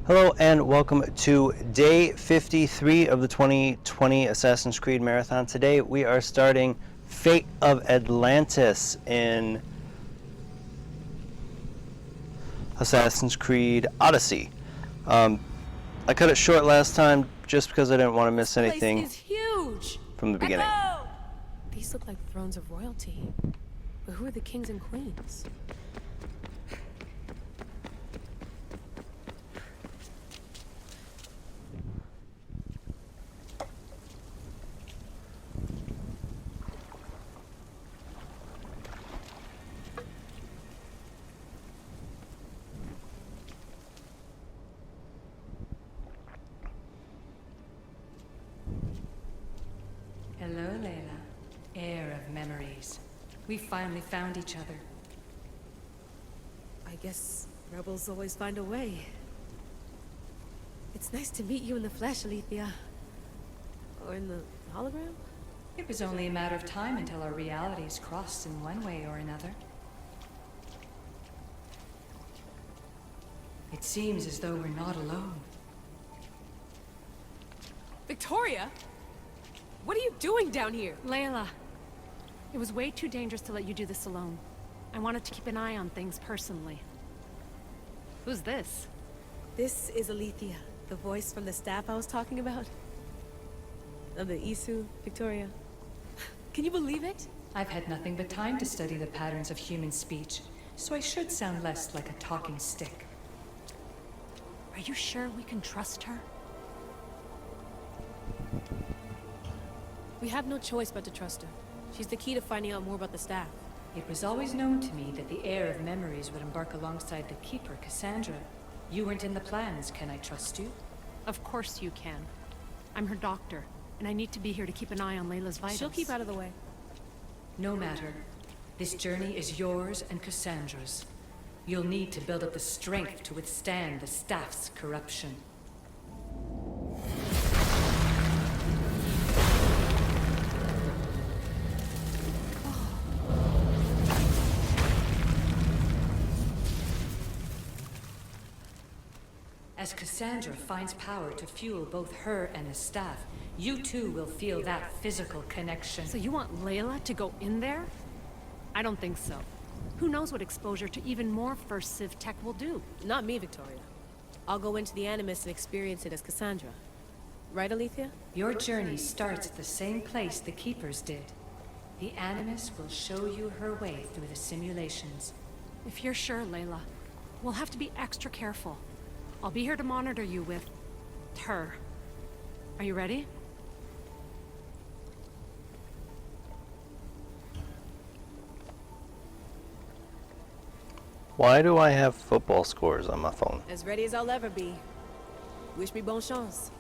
Hello and welcome to day 53 of the 2020 Assassin's Creed Marathon. Today we are starting Fate of Atlantis in Assassin's Creed Odyssey. I cut it short last time just because I didn't want to miss anything This place is huge. from the beginning. Echo! These look like thrones of royalty. But who are the kings and queens? Hello, Layla. Heir of memories. We finally found each other. I guess rebels always find a way. It's nice to meet you in the flesh, Alethea. Or in the hologram? It was only a matter of time until our realities crossed in one way or another. It seems as though we're not alone. Victoria? What are you doing down here? Layla, it was way too dangerous to let you do this alone. I wanted to keep an eye on things personally. Who's this? This is Alethea, the voice from the staff I was talking about. Of the Isu, Victoria. Can you believe it? I've had nothing but time to study the patterns of human speech, so I should sound less like a talking stick. Are you sure we can trust her? We have no choice but to trust her. She's the key to finding out more about the staff. It was always known to me that the heir of memories would embark alongside the keeper, Kassandra. You weren't in the plans. Can I trust you? Of course you can. I'm her doctor, and I need to be here to keep an eye on Layla's vitals. She'll keep out of the way. No matter. This journey is yours and Kassandra's. You'll need to build up the strength to withstand the staff's corruption. As Kassandra finds power to fuel both her and the staff, you too will feel that physical connection. So you want Layla to go in there? I don't think so. Who knows what exposure to even more First Civ tech will do? Not me, Victoria. I'll go into the Animus and experience it as Kassandra. Right, Alethea? Your journey starts at the same place the Keepers did. The Animus will show you her way through the simulations. If you're sure, Layla, we'll have to be extra careful. I'll be here to monitor you with her. Are you ready? Why do I have football scores on my phone? As ready as I'll ever be. Wish me bon chance.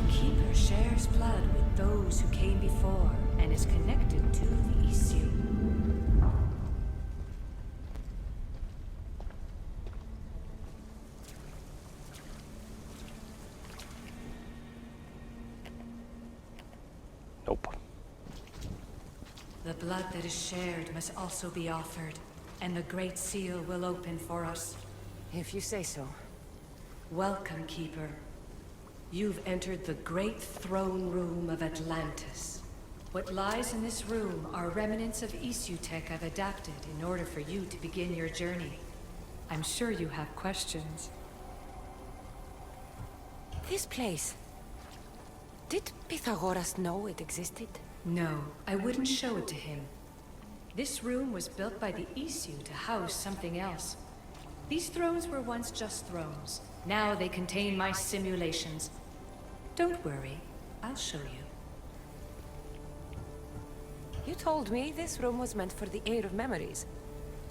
The Keeper shares blood with those who came before and is connected to the Isu. Nope. The blood that is shared must also be offered, and the Great Seal will open for us. If you say so. Welcome, Keeper. You've entered the great throne room of Atlantis. What lies in this room are remnants of Isu tech I've adapted in order for you to begin your journey. I'm sure you have questions. This place. Did Pythagoras know it existed? No, I wouldn't show it to him. This room was built by the Isu to house something else. These thrones were once just thrones. Now they contain my simulations. Don't worry, I'll show you. You told me this room was meant for the Heir of Memories.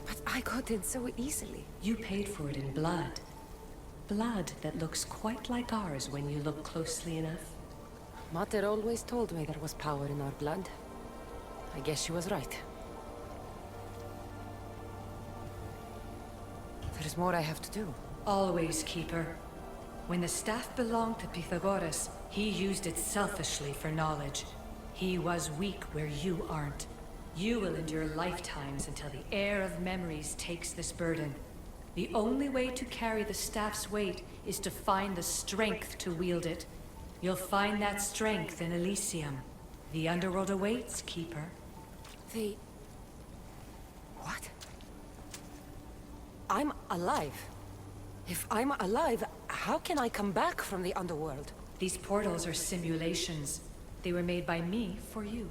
But I got in so easily. You paid for it in blood. Blood that looks quite like ours when you look closely enough. Mater always told me there was power in our blood. I guess she was right. There's more I have to do. Always, Keeper. When the staff belonged to Pythagoras, he used it selfishly for knowledge. He was weak where you aren't. You will endure lifetimes until the heir of memories takes this burden. The only way to carry the staff's weight is to find the strength to wield it. You'll find that strength in Elysium. The underworld awaits, Keeper. What? I'm alive. If I'm alive, how can I come back from the underworld? These portals are simulations. They were made by me for you.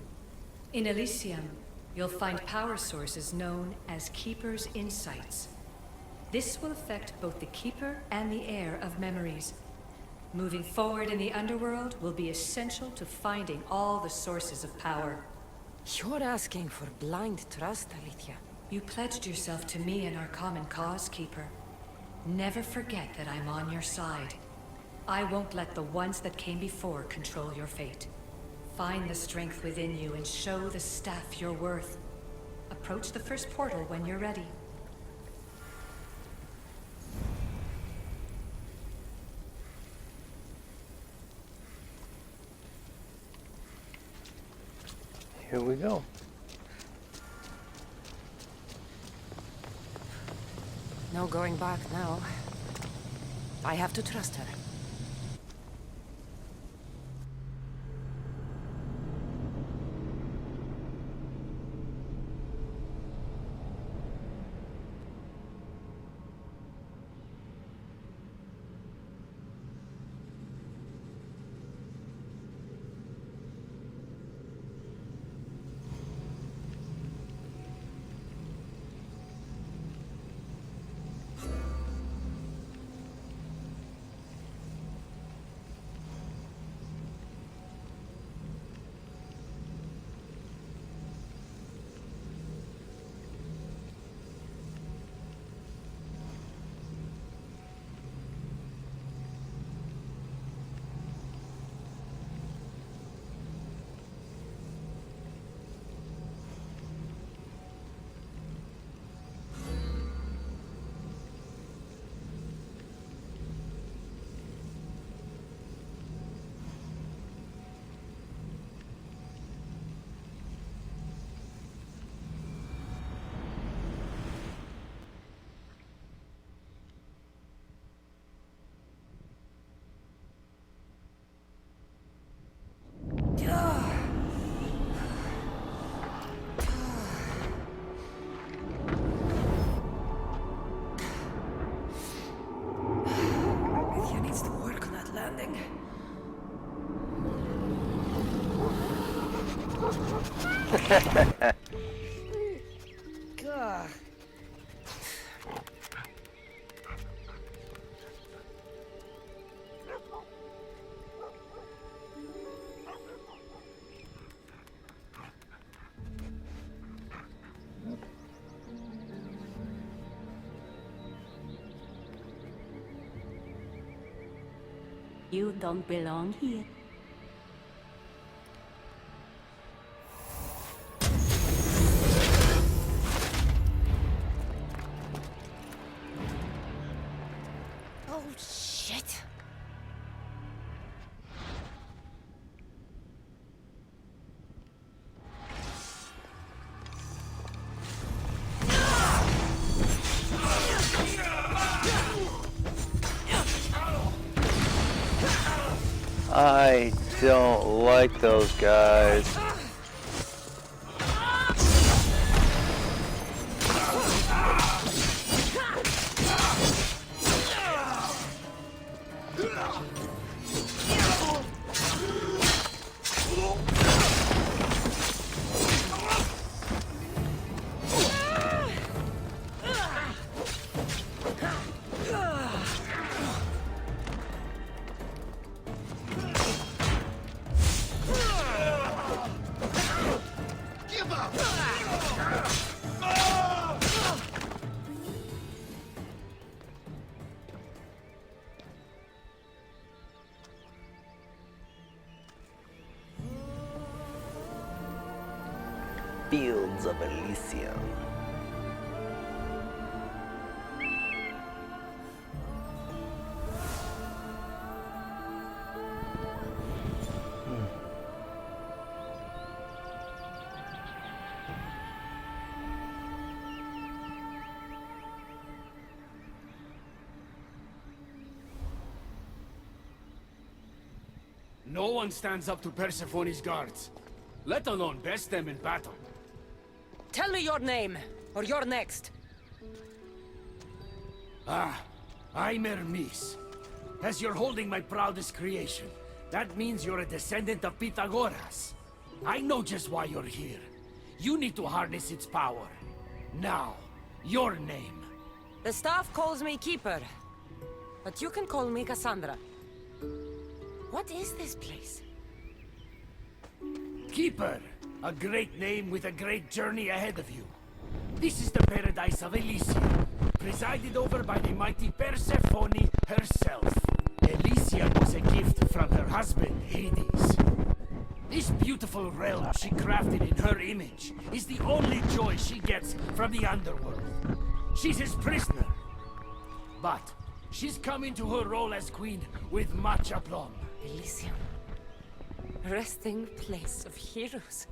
In Elysium, you'll find power sources known as Keeper's Insights. This will affect both the Keeper and the heir of memories. Moving forward in the underworld will be essential to finding all the sources of power. You're asking for blind trust, Aletheia. You pledged yourself to me in our common cause, Keeper. Never forget that I'm on your side. I won't let the ones that came before control your fate. Find the strength within you and show the staff your worth. Approach the first portal when you're ready. Here we go. No going back now. I have to trust her. God. You don't belong here. Oh, shit. I don't like those guys. Fields of Elysium. No one stands up to Persephone's guards, let alone best them in battle. Tell me your name, or you're next. I'm Hermes. As you're holding my proudest creation, that means you're a descendant of Pythagoras. I know just why you're here. You need to harness its power. Now, your name. The staff calls me Keeper, but you can call me Kassandra. What is this place? Keeper, a great name with a great journey ahead of you. This is the paradise of Elysium, presided over by the mighty Persephone herself. Elysium was a gift from her husband, Hades. This beautiful realm she crafted in her image is the only joy she gets from the underworld. She's his prisoner. But she's come into her role as queen with much aplomb. Elysium. Resting place of heroes.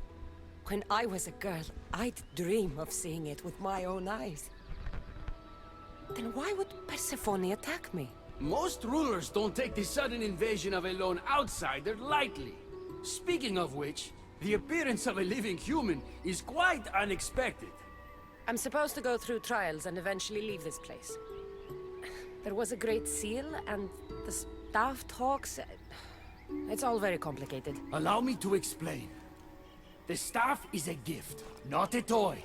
When I was a girl, I'd dream of seeing it with my own eyes. Then why would Persephone attack me? Most rulers don't take the sudden invasion of a lone outsider lightly. Speaking of which, the appearance of a living human is quite unexpected. I'm supposed to go through trials and eventually leave this place. There was a great seal, and the staff talks... It's all very complicated. Allow me to explain. The staff is a gift, not a toy.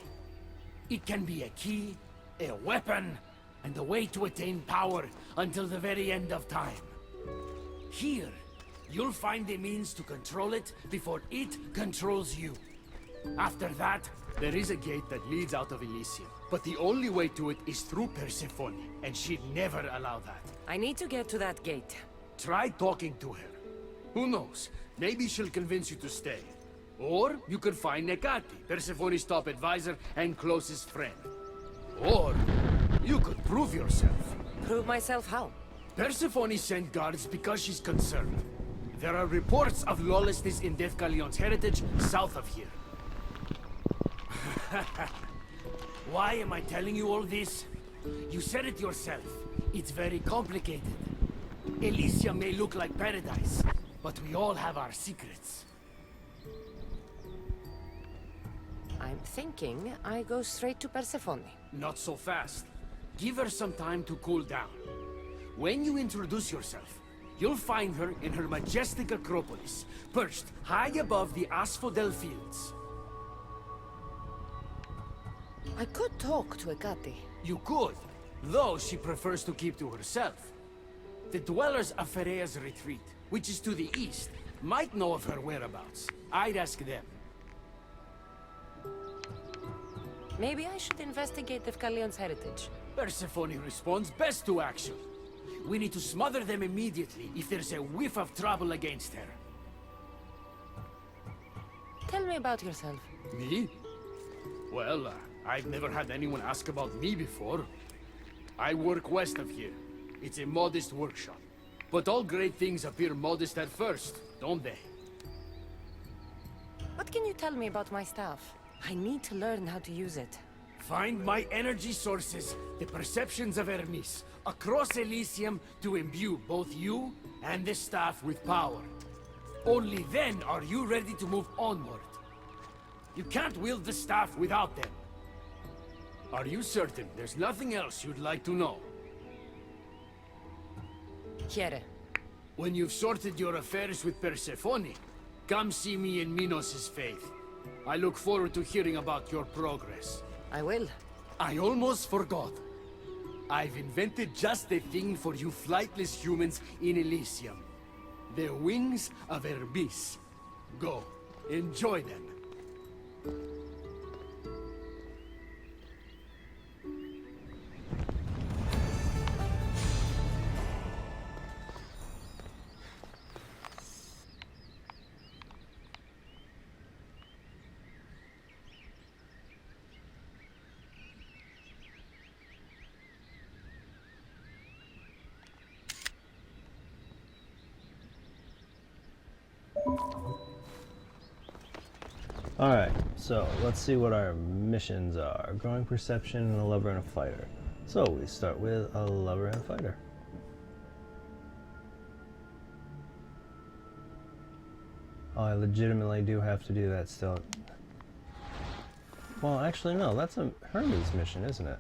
It can be a key, a weapon, and a way to attain power until the very end of time. Here, you'll find the means to control it before it controls you. After that, there is a gate that leads out of Elysium. But the only way to it is through Persephone, and she'd never allow that. I need to get to that gate. Try talking to her. Who knows? Maybe she'll convince you to stay. Or you could find Nekati, Persephone's top advisor and closest friend. Or you could prove yourself. Prove myself how? Persephone sent guards because she's concerned. There are reports of lawlessness in Deucalion's heritage south of here. Why am I telling you all this? You said it yourself. It's very complicated. Elysium may look like paradise, but we all have our secrets. I'm thinking I go straight to Persephone. Not so fast. Give her some time to cool down. When you introduce yourself, you'll find her in her majestic acropolis, perched high above the asphodel fields. I could talk to Ekati. You could, though she prefers to keep to herself. The dwellers of Pherea's retreat, which is to the east, might know of her whereabouts. I'd ask them. Maybe I should investigate Deucalion's heritage. Persephone responds best to action. We need to smother them immediately if there's a whiff of trouble against her. Tell me about yourself. Me? Well, I've never had anyone ask about me before. I work west of here. It's a modest workshop. But all great things appear modest at first, don't they? What can you tell me about my staff? I need to learn how to use it. Find my energy sources, the perceptions of Hermes, across Elysium to imbue both you and the staff with power. Only then are you ready to move onward. You can't wield the staff without them. Are you certain there's nothing else you'd like to know? Quiere. When you've sorted your affairs with Persephone, come see me in Minos' faith. I look forward to hearing about your progress. I will. I almost forgot. I've invented just the thing for you flightless humans in Elysium. The wings of Hermes. Go, enjoy them. Alright, so let's see what our missions are. Growing perception and a lover and a fighter. So we start with a lover and a fighter. Oh, I legitimately do have to do that still. Well, actually no, that's a Hermes mission, isn't it?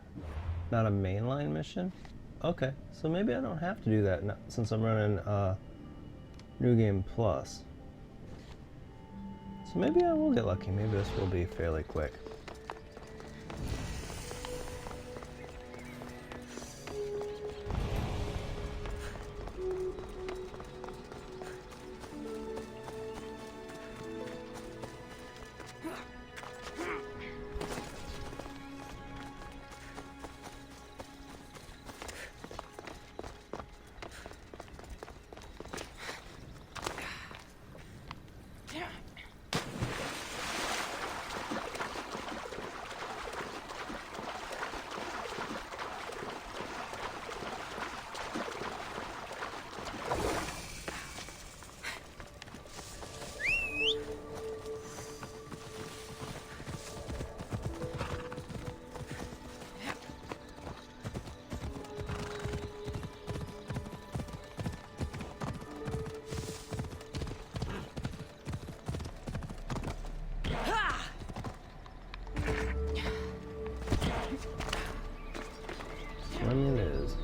Not a mainline mission? Okay, so maybe I don't have to do that since I'm running New Game Plus. So maybe I will get lucky. Maybe this will be fairly quick. Swimming it is.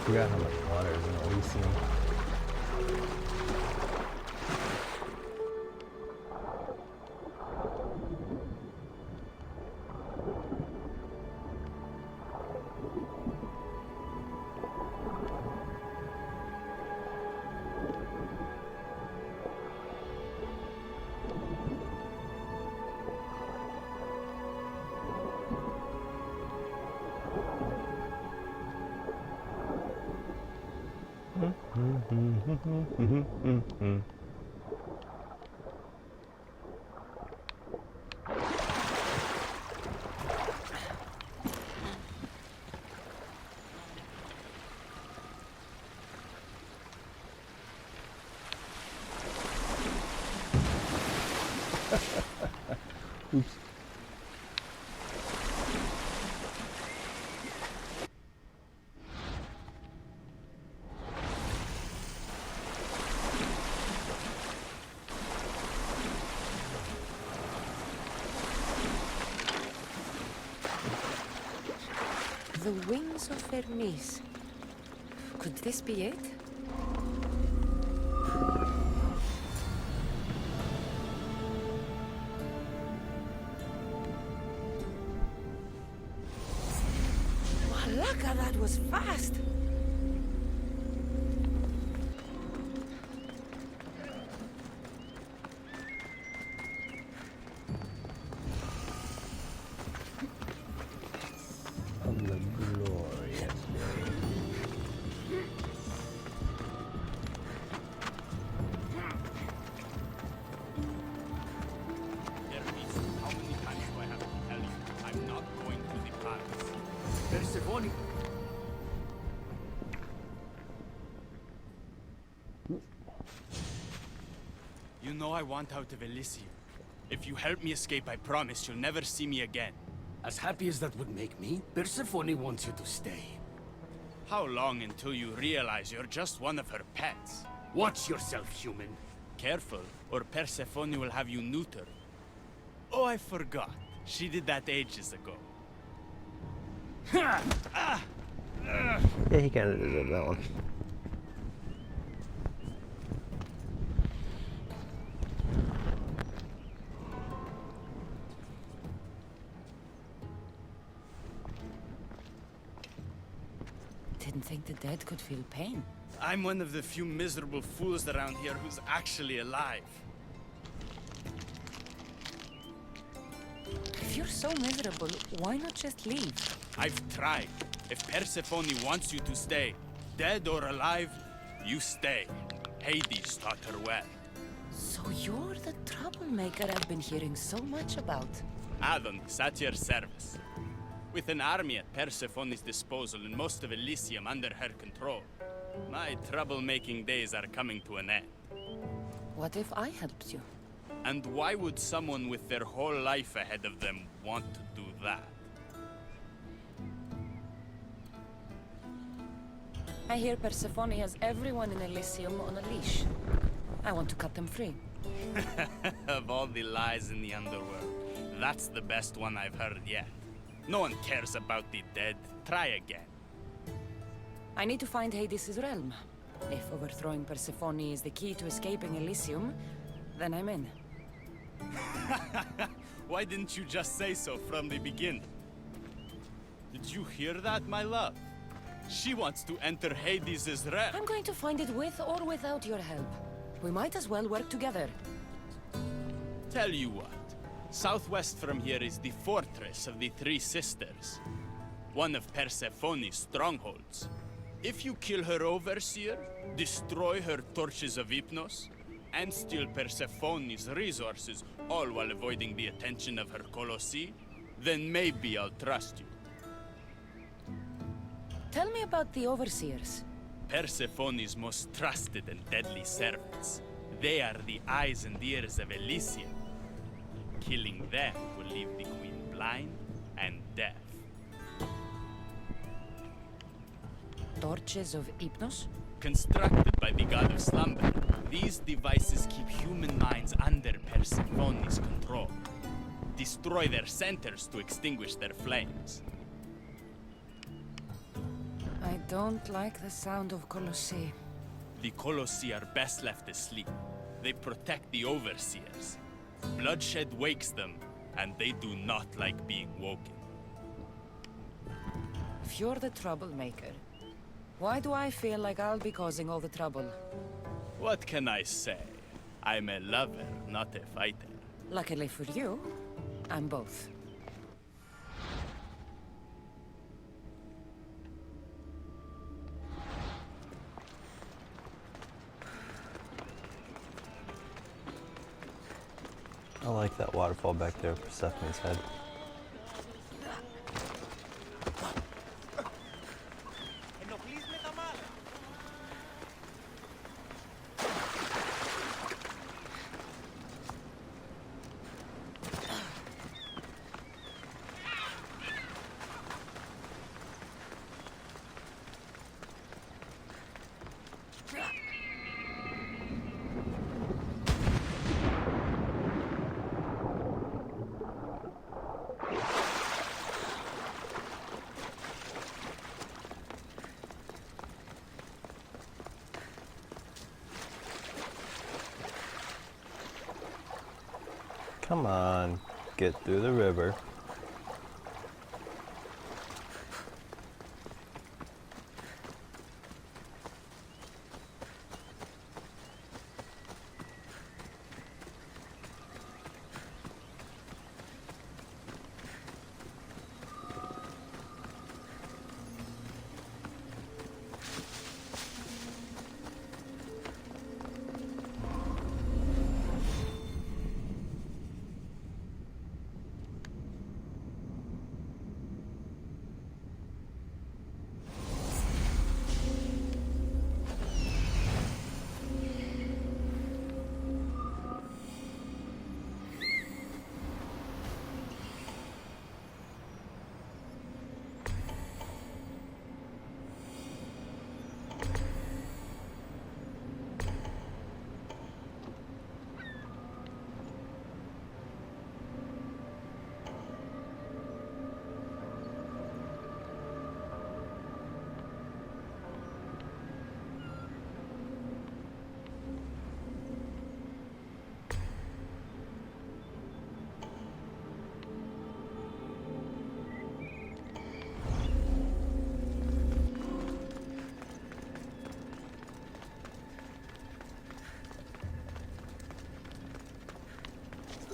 Forgot how much water is in Elysium. Oops. The wings of Hermes. Could this be it? Malaka, that was fast! On the glorious day. How many times do I have to tell you I'm not going to the palace? Persephone. You know I want out of Elysium. If you help me escape, I promise you'll never see me again. As happy as that would make me, Persephone wants you to stay. How long until you realize you're just one of her pets? Watch yourself, human. Careful, or Persephone will have you neutered. Oh, I forgot. She did that ages ago. Yeah, he kind of deserved that one. Didn't think the dead could feel pain. I'm one of the few miserable fools around here who's actually alive. If you're so miserable, why not just leave? I've tried. If Persephone wants you to stay, dead or alive, you stay. Hades taught her well. So you're the troublemaker I've been hearing so much about. Adonis, at your service. With an army at Persephone's disposal and most of Elysium under her control, my troublemaking days are coming to an end. What if I helped you? And why would someone with their whole life ahead of them want to do that? I hear Persephone has everyone in Elysium on a leash. I want to cut them free. Of all the lies in the underworld, that's the best one I've heard yet. No one cares about the dead. Try again. I need to find Hades' realm. If overthrowing Persephone is the key to escaping Elysium, then I'm in. Why didn't you just say so from the beginning? Did you hear that, my love? She wants to enter Hades' realm. I'm going to find it with or without your help. We might as well work together. Tell you what. Southwest from here is the fortress of the Three Sisters. One of Persephone's strongholds. If you kill her overseer, destroy her torches of Hypnos, and steal Persephone's resources, all while avoiding the attention of her Colossi, then maybe I'll trust you. Tell me about the overseers. Persephone's most trusted and deadly servants. They are the eyes and ears of Elysium. Killing them will leave the queen blind and deaf. Torches of Hypnos? Constructed by the god of slumber, these devices keep human minds under Persephone's control. Destroy their centers to extinguish their flames. I don't like the sound of Colossi. The Colossi are best left asleep. They protect the overseers. Bloodshed wakes them, and they do not like being woken. If you're the troublemaker, why do I feel like I'll be causing all the trouble? What can I say? I'm a lover, not a fighter. Luckily for you, I'm both. I like that waterfall back there, Persephone's head. Come on, get through the river.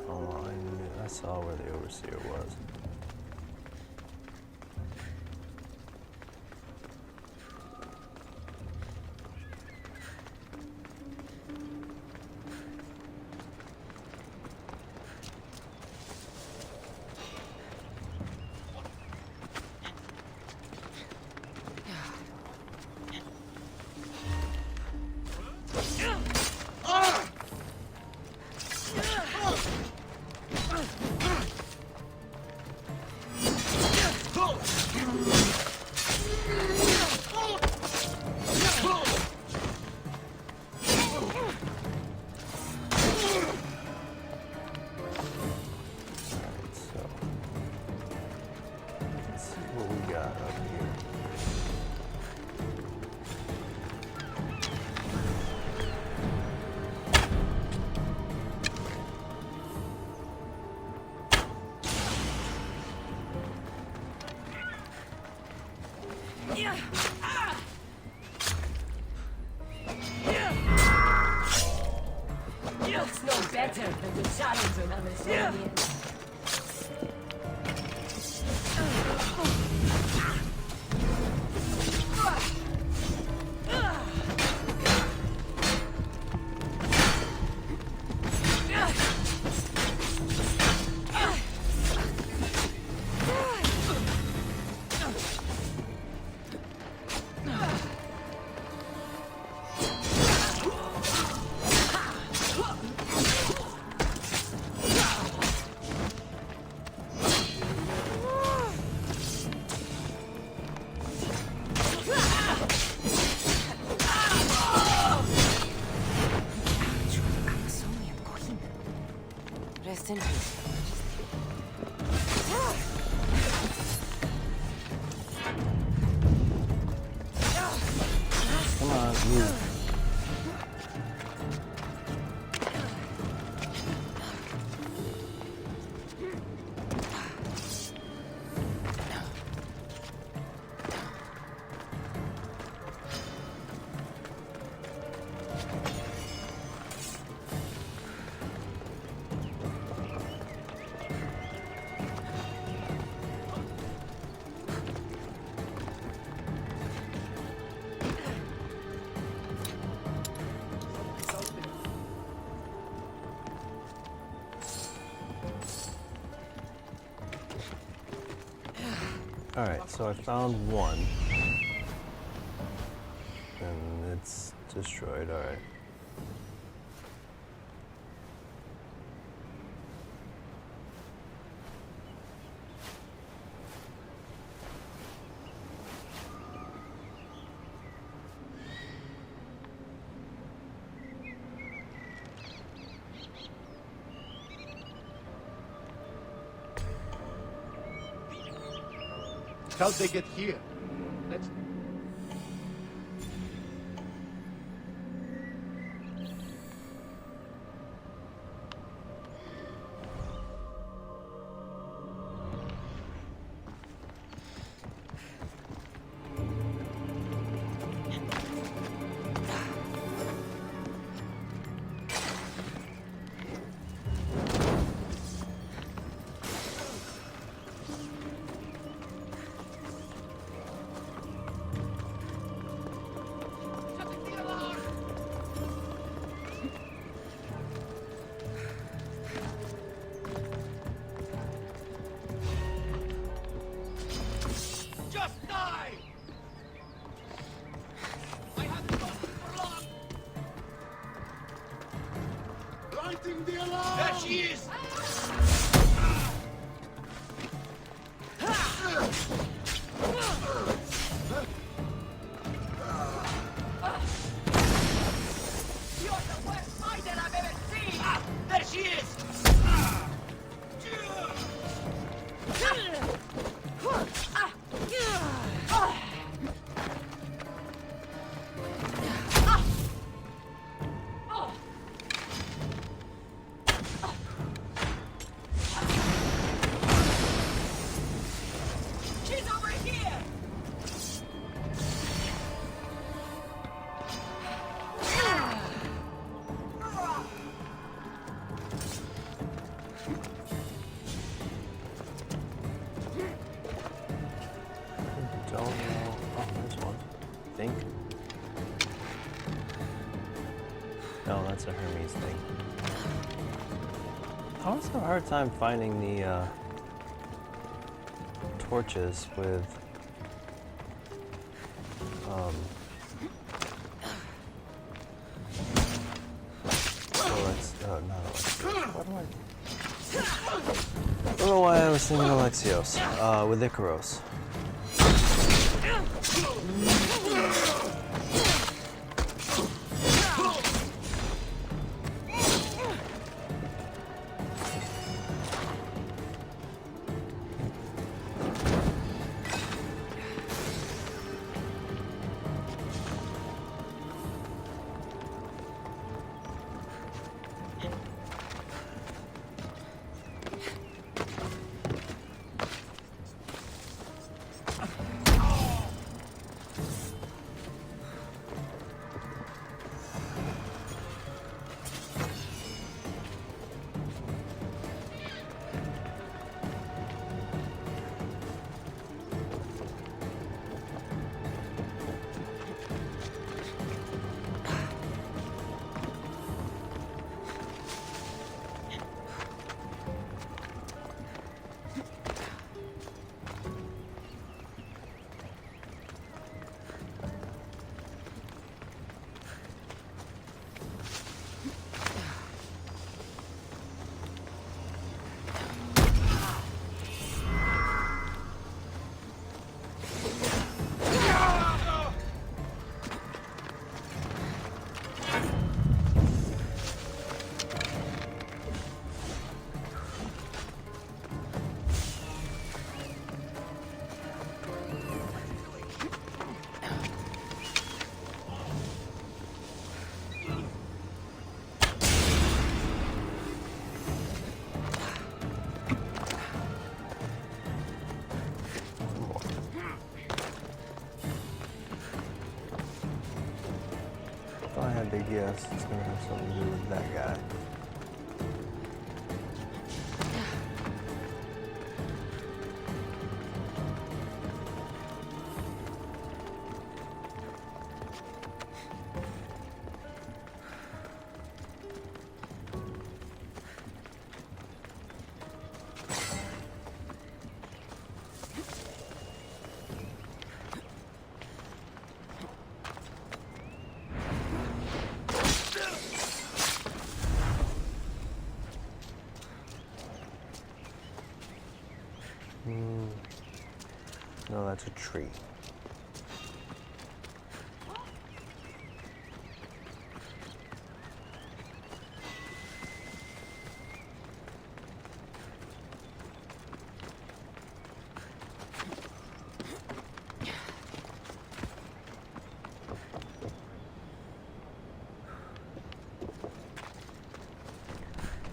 Oh, I saw where the overseer was. better than the challenge of Amazonian. Rest in peace. Come on, move. Alright, so I found one. And it's destroyed, alright. How'd they get here? Let's... There she is! You're the worst fighter I've ever seen! There she is! She's over here! Don't know. Oh, there's one. I think. No, that's a Hermes thing. I always have a hard time finding the torches with not Alexios. What am I don't know why I was thinking Alexios. With Icaros. If I had to guess, it's gonna have something to do with that guy. No, that's a tree.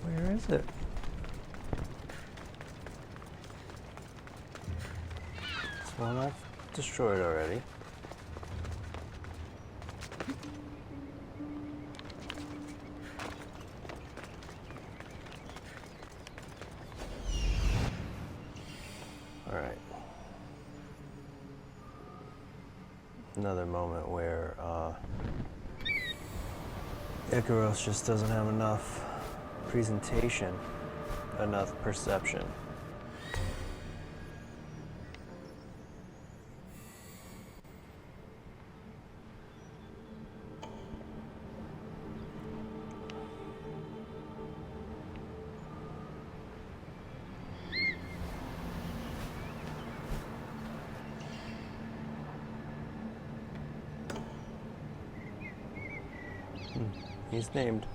Where is it? Well, I've destroyed already. All right. Another moment where Icaros just doesn't have enough presentation, enough perception. He's named.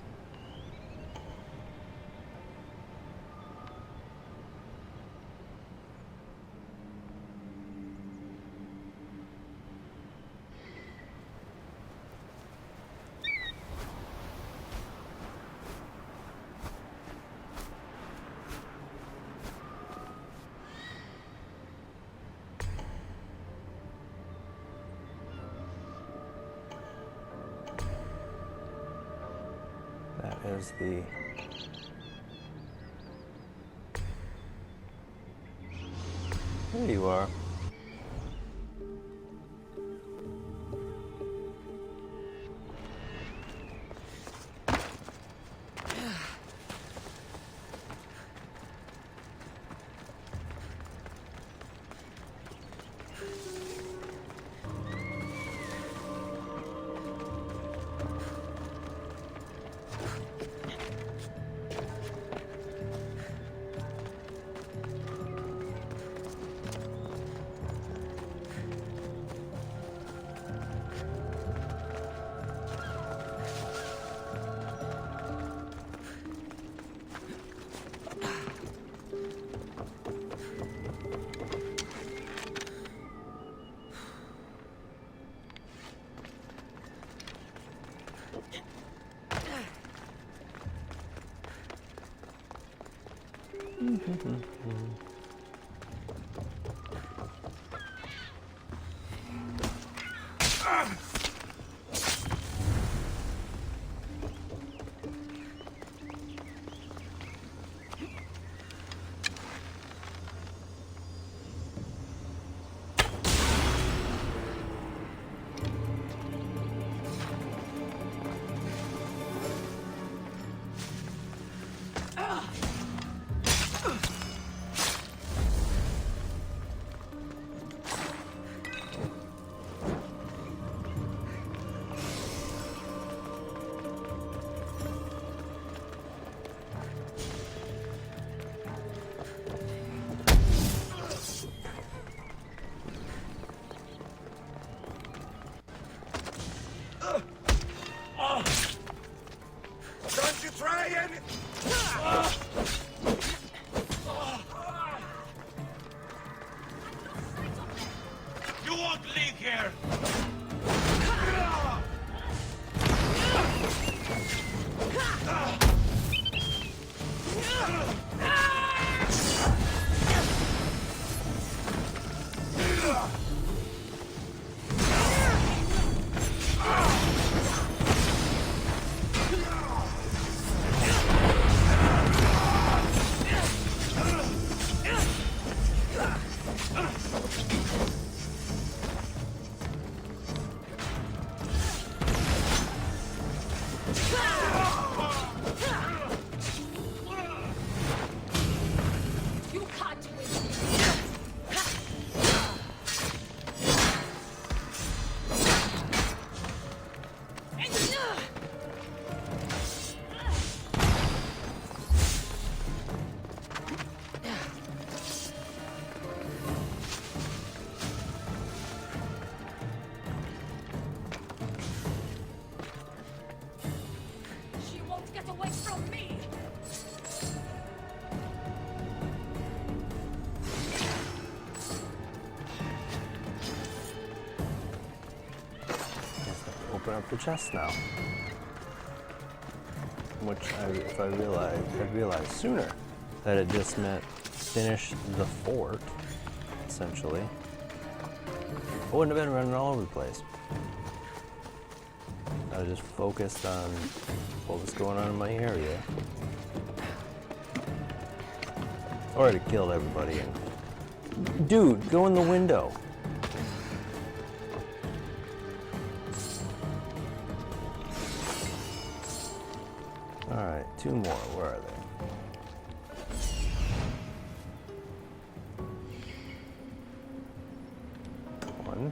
That is the there you are. the chest now. Which, if I had realized sooner that it just meant finish the fort, essentially, I wouldn't have been running all over the place. I was just focused on what was going on in my area. Already killed everybody. And dude, go in the window. Alright, 2 more. Where are they? One.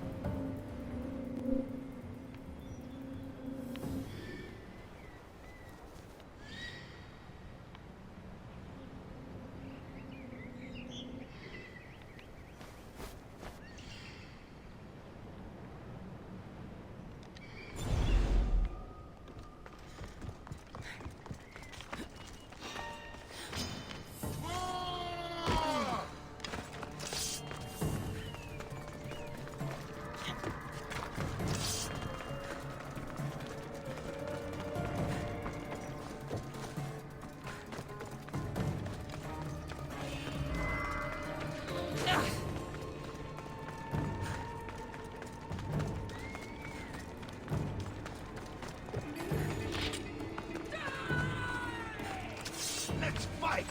Let's fight!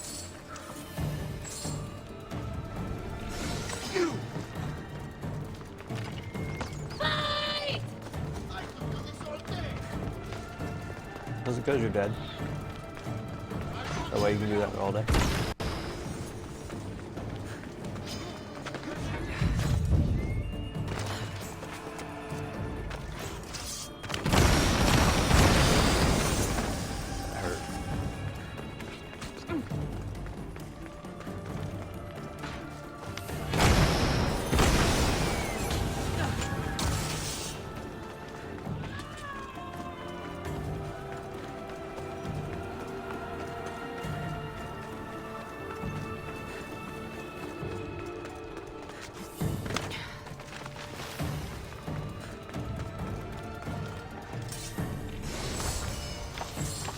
That's because you're dead. That way you can do that all day. That hurt.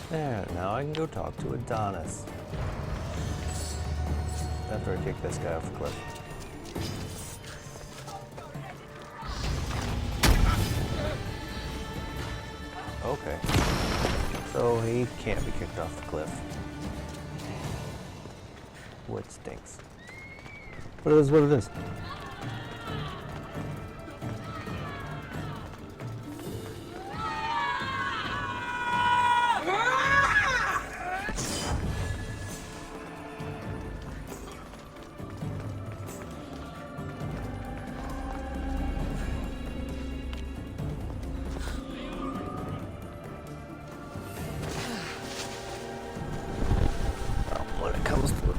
There, now I can go talk to Adonis. After I kick this guy off the cliff. Okay. So he can't be kicked off the cliff. What stinks. But it is what it is.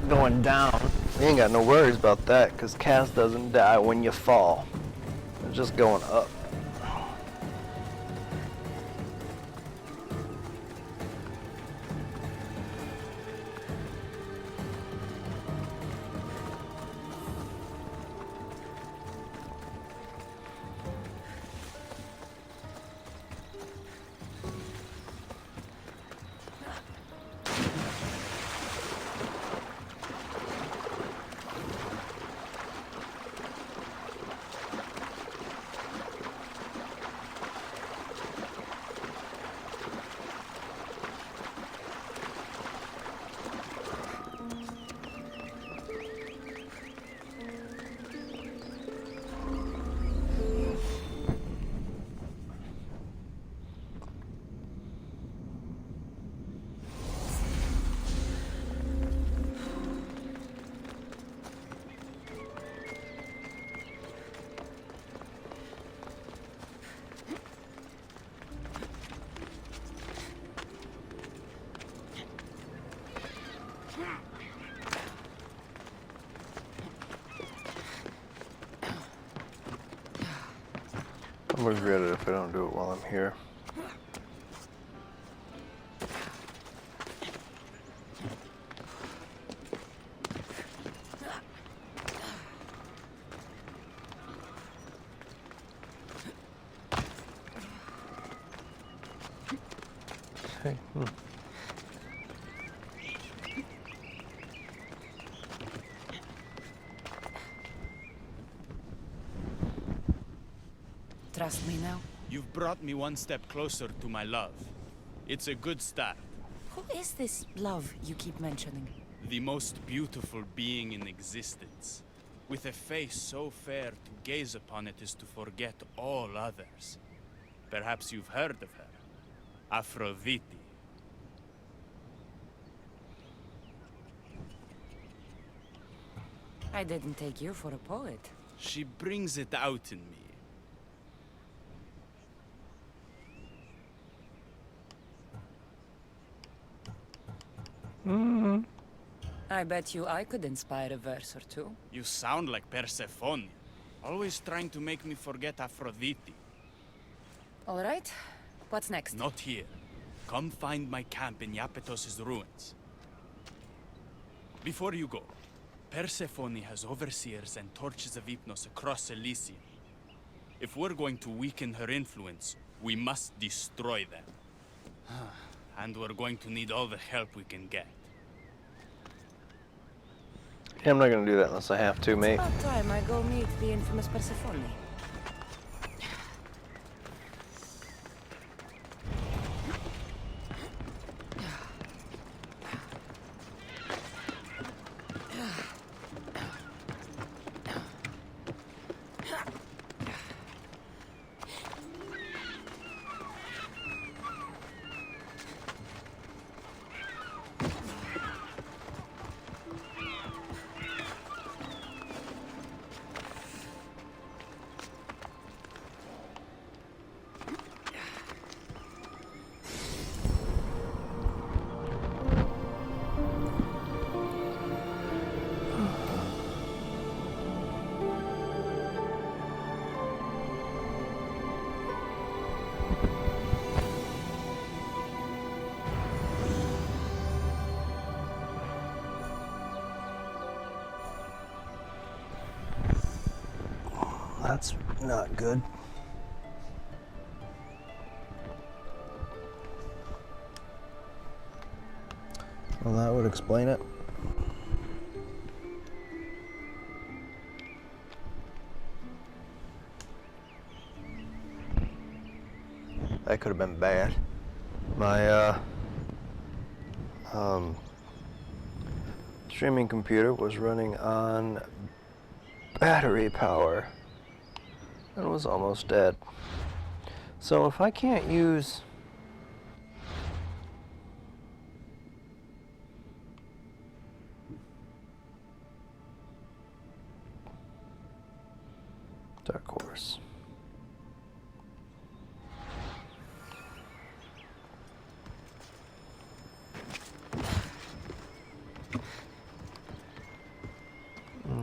Going down, you ain't got no worries about that because Cass doesn't die when you fall. It's just going up. I'll regret it if I don't do it while I'm here. Hey. Trust me now? You've brought me one step closer to my love. It's a good start. Who is this love you keep mentioning? The most beautiful being in existence. With a face so fair, to gaze upon it is to forget all others. Perhaps you've heard of her. Aphrodite. I didn't take you for a poet. She brings it out in me. I bet you I could inspire a verse or two. You sound like Persephone. Always trying to make me forget Aphrodite. All right. What's next? Not here. Come find my camp in Iapetos' ruins. Before you go, Persephone has overseers and torches of Hypnos across Elysium. If we're going to weaken her influence, we must destroy them. And we're going to need all the help we can get. Yeah, I'm not gonna do that unless I have to, mate. About time I go meet the infamous Persephone. That's not good. Well, that would explain it. That could have been bad. My streaming computer was running on battery power and was almost dead. So if I can't use Dark Horse.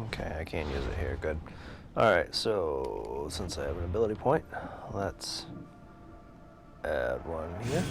Okay, I can't use it here. Good. Alright, so since I have an ability point, let's add one here.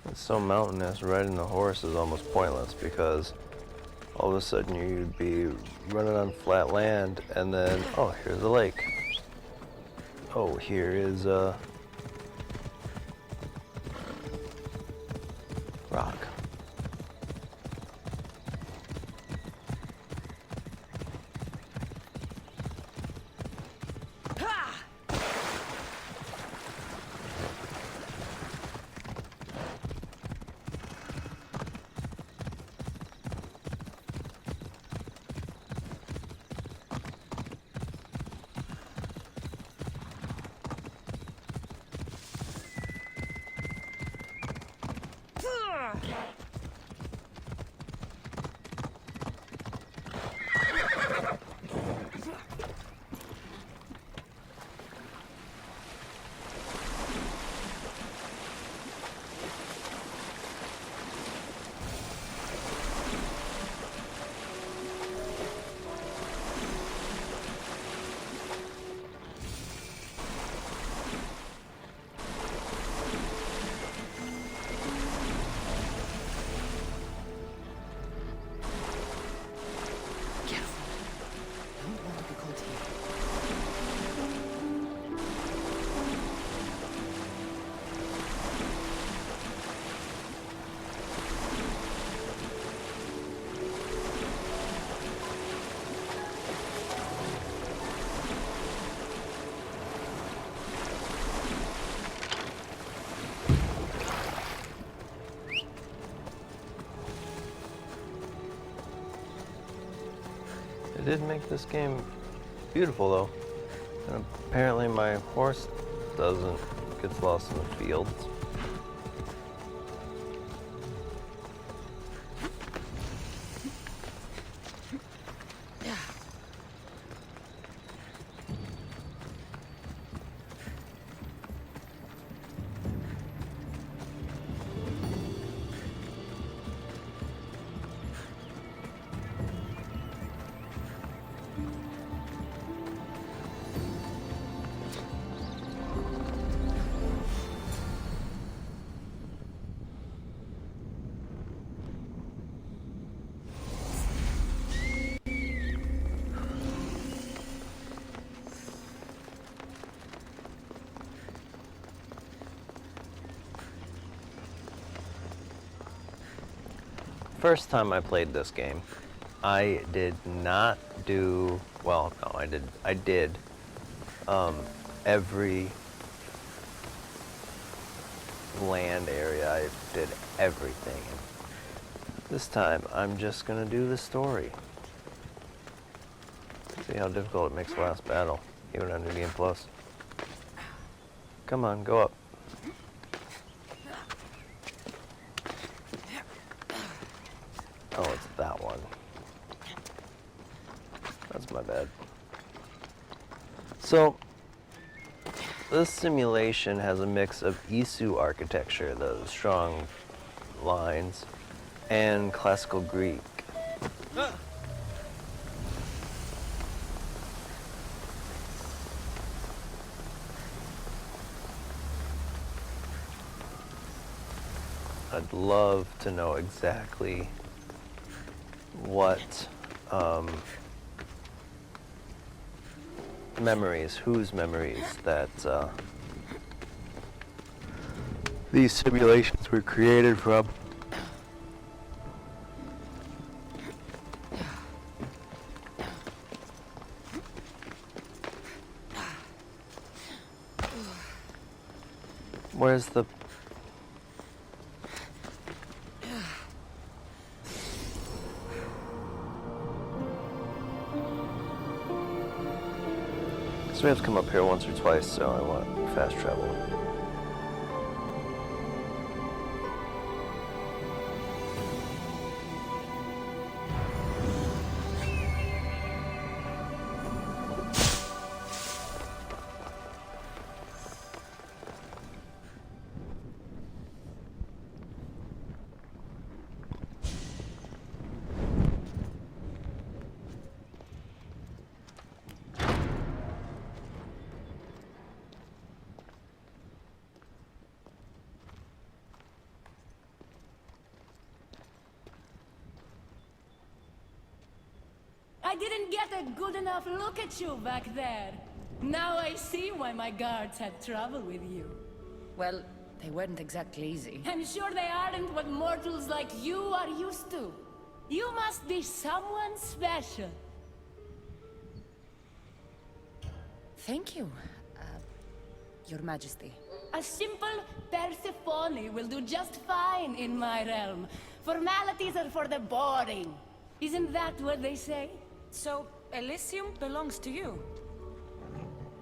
It's so mountainous, riding the horse is almost pointless because all of a sudden you'd be running on flat land and then, oh, here's a lake. Oh, here is a rock. They did make this game beautiful though. And apparently my horse doesn't, gets lost in the fields. First time I played this game, I did not do, well, no, I did every land area. I did everything. This time, I'm just gonna do the story. See how difficult it makes the last battle, even on New Game Plus. Come on, go up. Oh, it's that one. That's my bad. So, this simulation has a mix of Isu architecture, the strong lines, and classical Greek. I'd love to know exactly what memories, whose memories that these simulations were created from. Where's the... So we have to come up here once or twice, so I want fast travel. I didn't get a good enough look at you back there. Now I see why my guards had trouble with you. Well, they weren't exactly easy. I'm sure they aren't what mortals like you are used to. You must be someone special. Thank you, Your Majesty. A simple Persephone will do just fine in my realm. Formalities are for the boring. Isn't that what they say? So, Elysium belongs to you?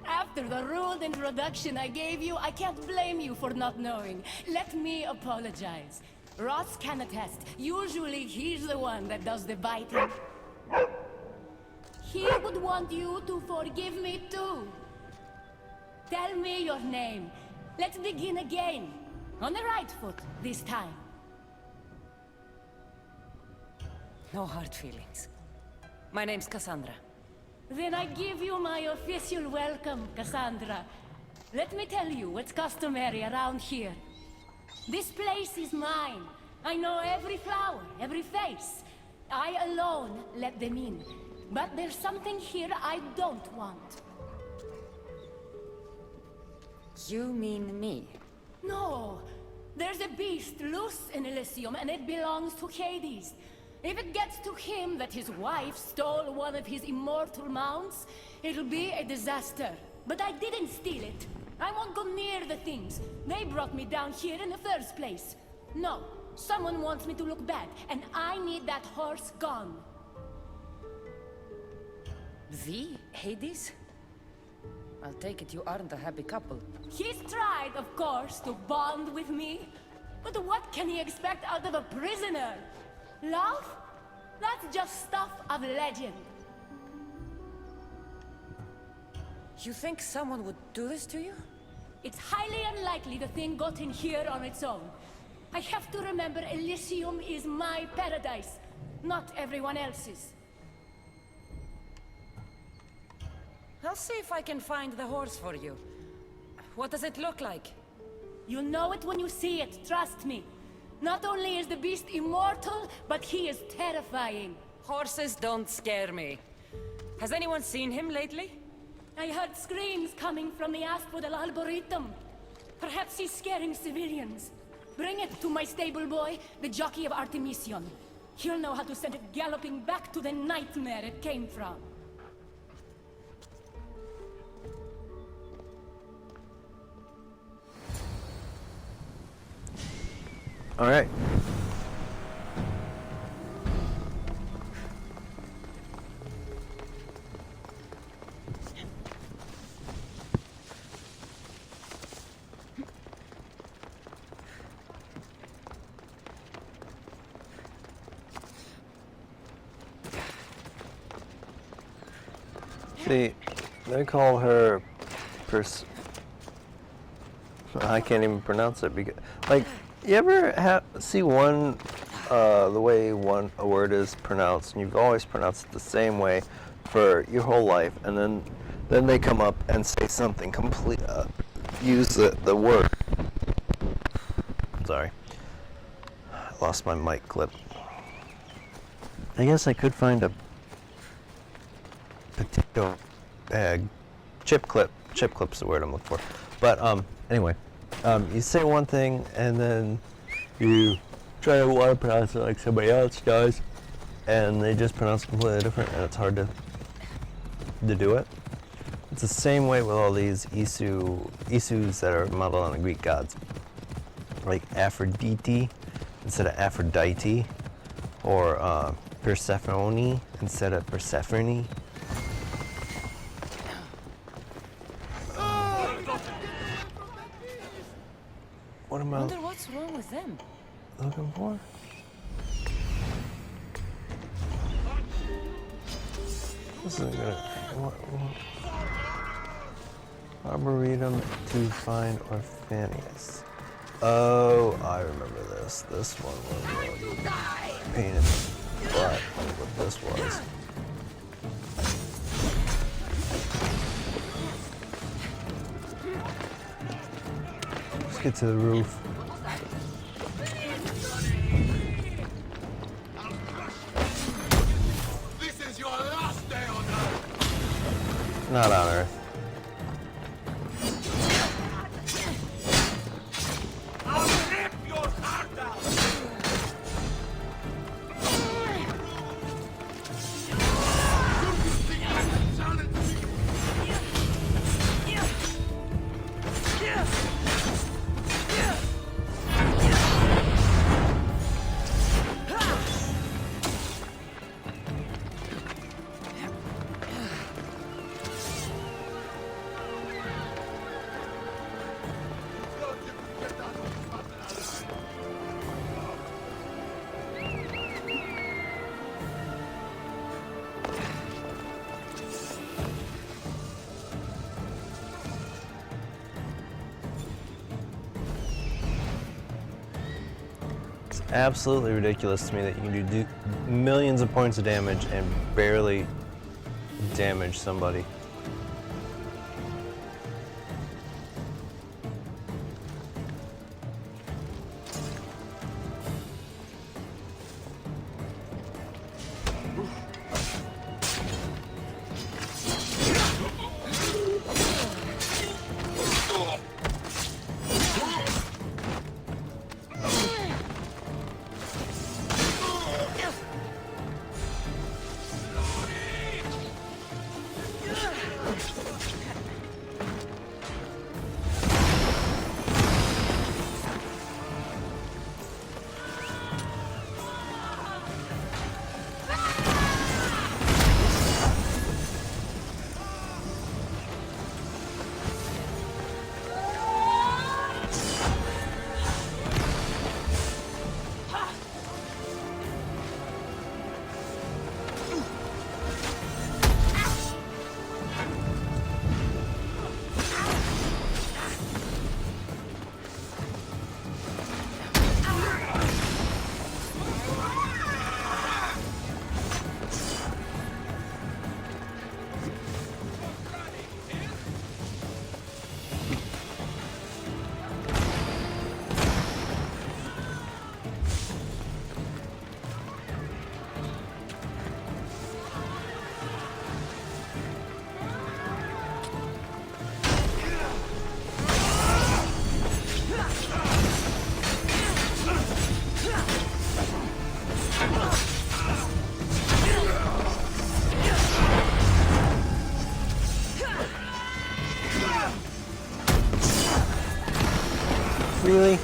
After the rude introduction I gave you, I can't blame you for not knowing. Let me apologize. Ross can attest. Usually he's the one that does the biting. He would want you to forgive me too. Tell me your name. Let's begin again. On the right foot this time. No hard feelings. My name's Kassandra. Then I give you my official welcome, Kassandra. Let me tell you what's customary around here. This place is mine. I know every flower, every face. I alone let them in. But there's something here I don't want. You mean me? No. There's a beast loose in Elysium and it belongs to Hades. If it gets to him that his wife stole one of his immortal mounts, it'll be a disaster. But I didn't steal it. I won't go near the things. They brought me down here in the first place. No, someone wants me to look bad, and I need that horse gone. The Hades? I'll take it you aren't a happy couple. He's tried, of course, to bond with me. But what can he expect out of a prisoner? Love? That's just stuff of legend. You think someone would do this to you? It's highly unlikely the thing got in here on its own. I have to remember Elysium is my paradise, not everyone else's. I'll see if I can find the horse for you. What does it look like? You'll know it when you see it, trust me. Not only is the beast immortal, but he is terrifying. Horses don't scare me. Has anyone seen him lately? I heard screams coming from the Asphodel Arboretum. Perhaps he's scaring civilians. Bring it to my stable boy, the jockey of Artemision. He'll know how to send it galloping back to the nightmare it came from. All right. See, they call her I can't even pronounce it because, like, you ever see one, the way a word is pronounced, and you've always pronounced it the same way for your whole life, and then they come up and say something use the word. Sorry, I lost my mic clip. I guess I could find a potato bag chip clip. Chip clip's the word I'm looking for. But anyway, you say one thing and then you try to want to pronounce it like somebody else does, and they just pronounce it completely different, and it's hard to do it. It's the same way with all these Isus that are modeled on the Greek gods, like Aphrodite instead of Aphrodite, or Persephone instead of Persephone. What am I wonder what's wrong with them? looking for? This isn't gonna. What? Arboretum to find Orpheus. Oh, I remember this. This one was a pain in the butt. What this was. Let's get to the roof. This is your last day on Earth. Not on Earth. I'll rip your heart out. You think I can challenge me? It's absolutely ridiculous to me that you can do millions of points of damage and barely damage somebody. Really?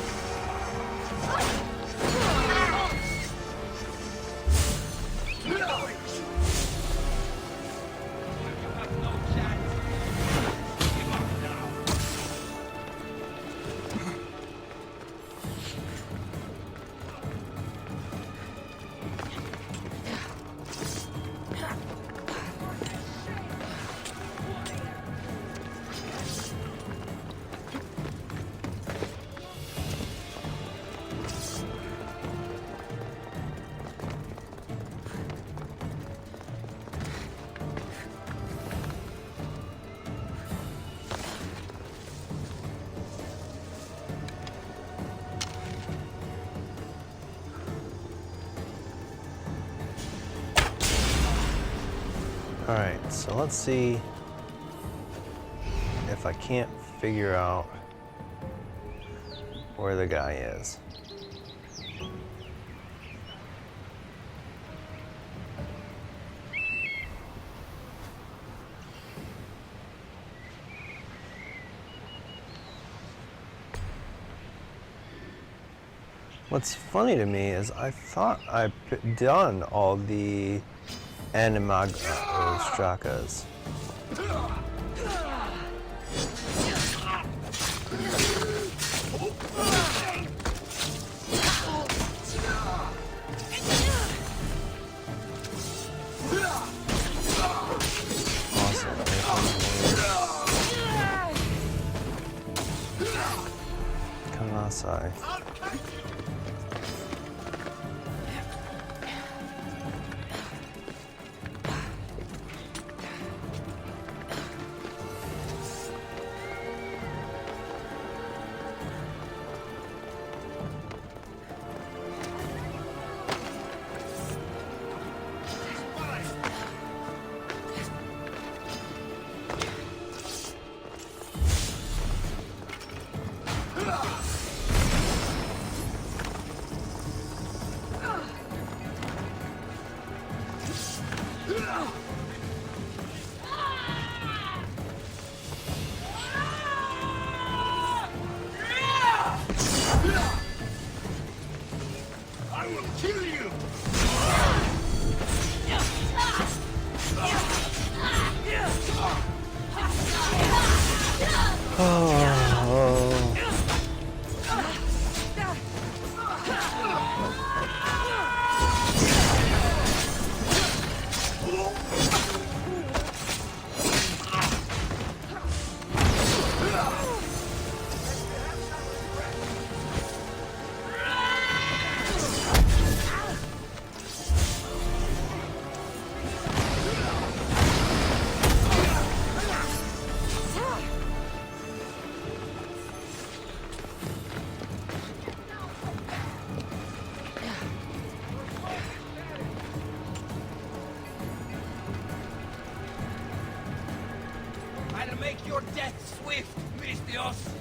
Alright, so let's see if I can't figure out where the guy is. What's funny to me is I thought I'd done all the Animastrakas. Kassandra. Death swift, Mistios!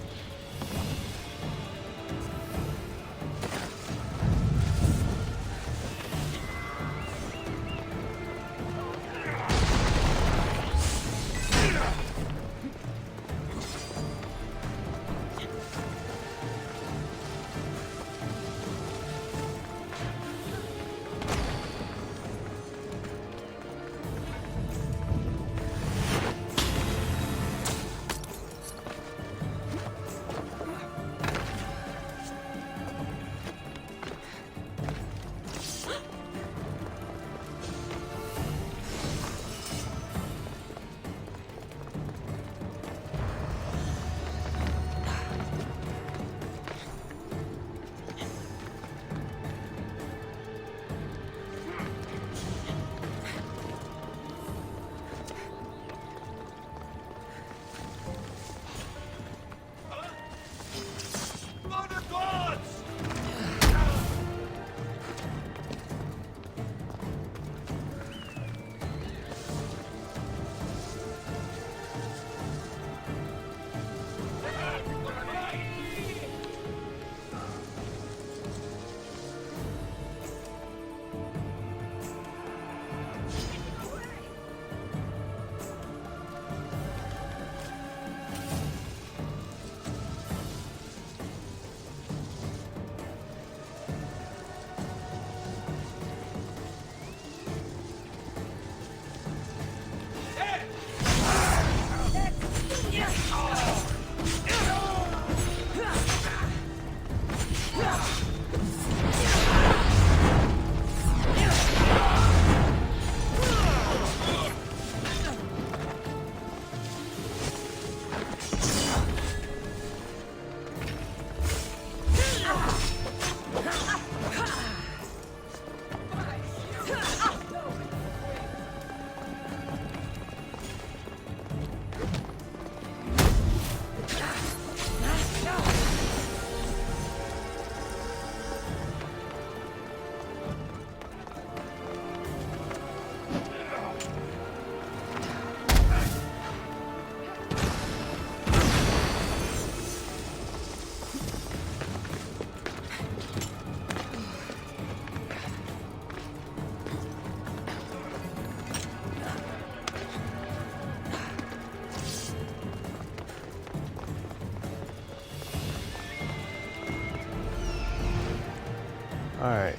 Alright.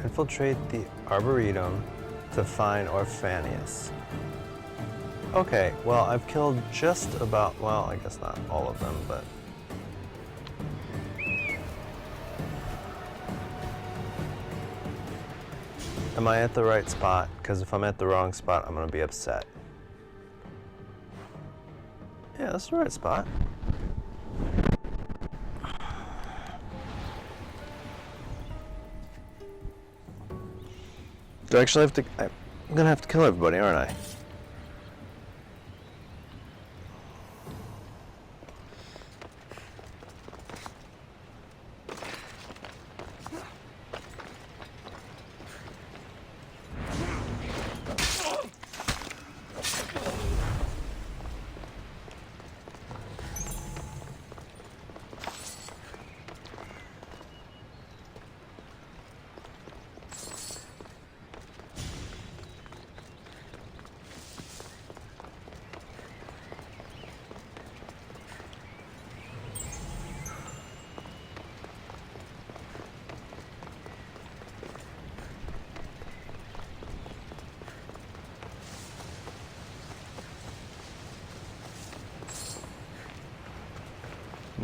Infiltrate the Arboretum to find Orphanius. Okay, well, I've killed just about, well, I guess not all of them, but... Am I at the right spot? Because if I'm at the wrong spot, I'm going to be upset. Yeah, that's the right spot. Do I actually have to... I'm gonna have to kill everybody, aren't I?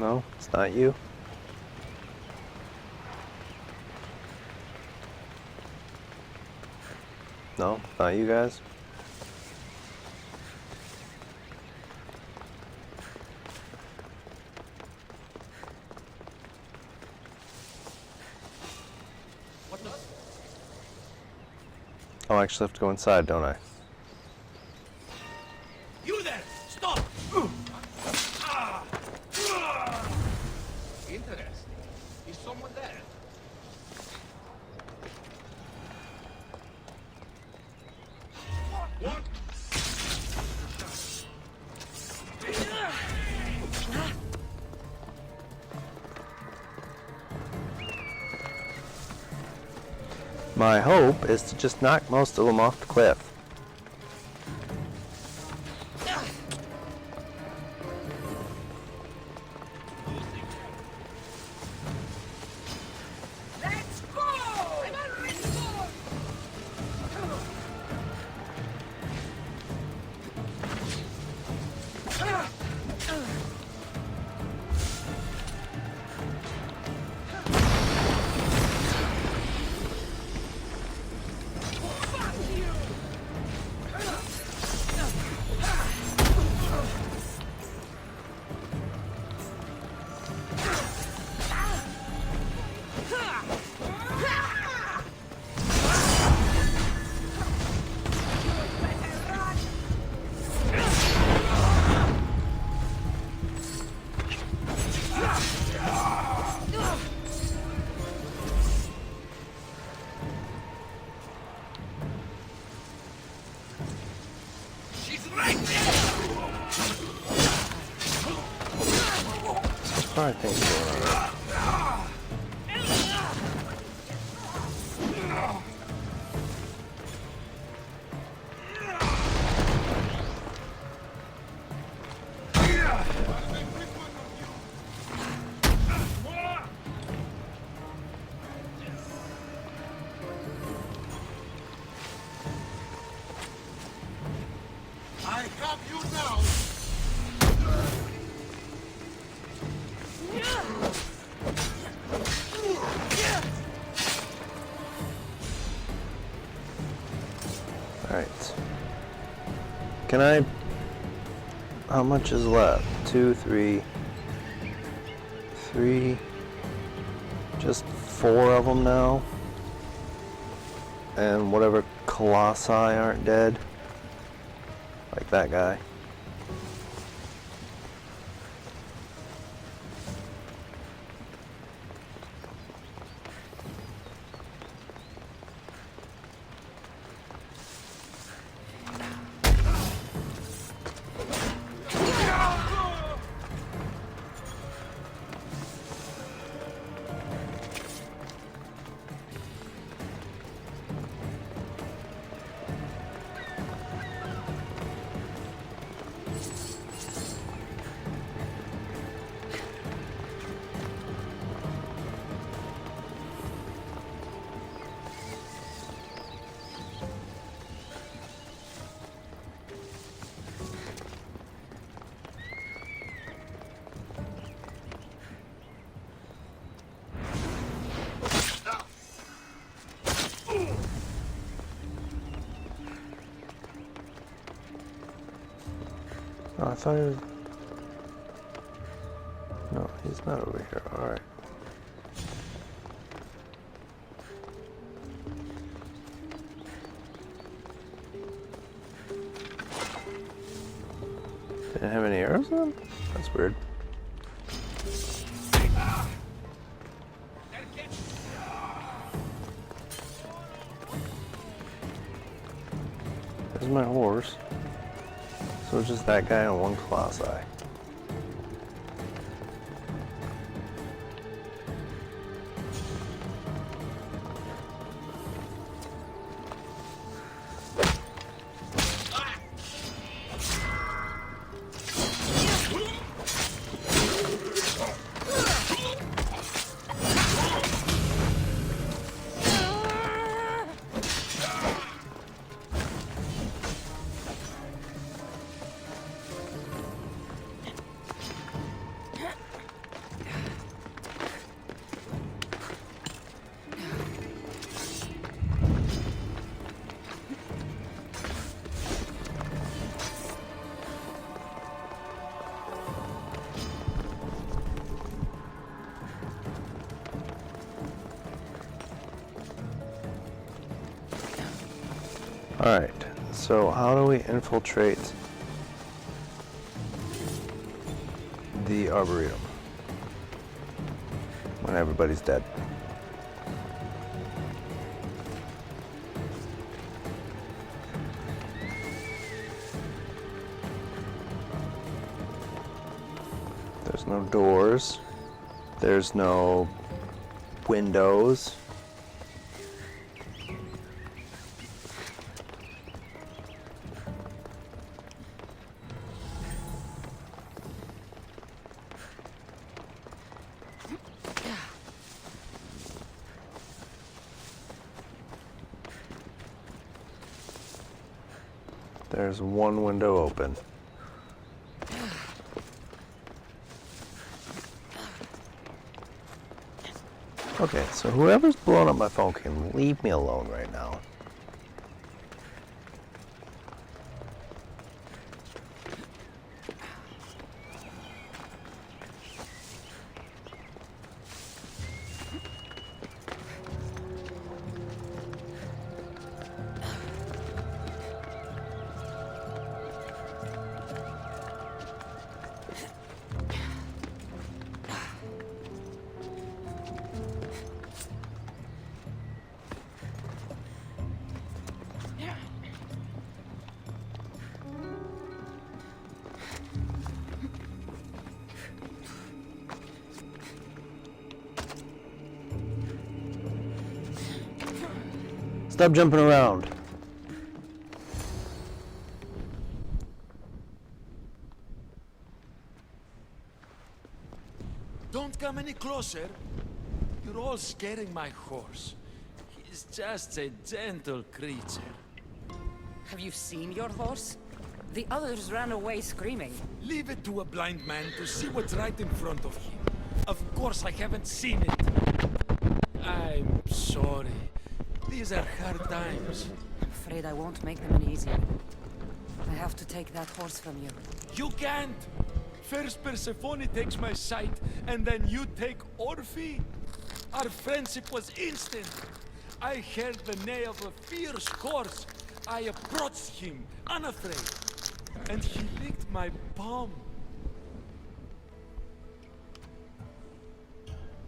No, it's not you. No, not you guys. Oh, I actually have to go inside, don't I? You there! Stop! Interesting. Is someone there? What? My hope is to just knock most of them off the cliff. I think I have you now! Alright. Can I... How much is left? 2, 3... 3... Just 4 of them now? And whatever colossi aren't dead? Like that guy. Oh, I thought he was... No, he's not over here. Alright. Didn't have any arrows in him? That's weird. There's my horse. So it's just that guy and one colossi. Alright, so how do we infiltrate the Arboretum when everybody's dead? There's no doors. There's no windows. There's one window open. Okay, so whoever's blowing up my phone can leave me alone right now. Stop jumping around. Don't come any closer. You're all scaring my horse. He's just a gentle creature. Have you seen your horse? The others ran away screaming. Leave it to a blind man to see what's right in front of him. Of course I haven't seen it. I'm sorry. These are hard times. I'm afraid I won't make them any easier. I have to take that horse from you. You can't! First Persephone takes my sight, and then you take Orphe? Our friendship was instant. I heard the neigh of a fierce horse. I approached him, unafraid. And he licked my palm.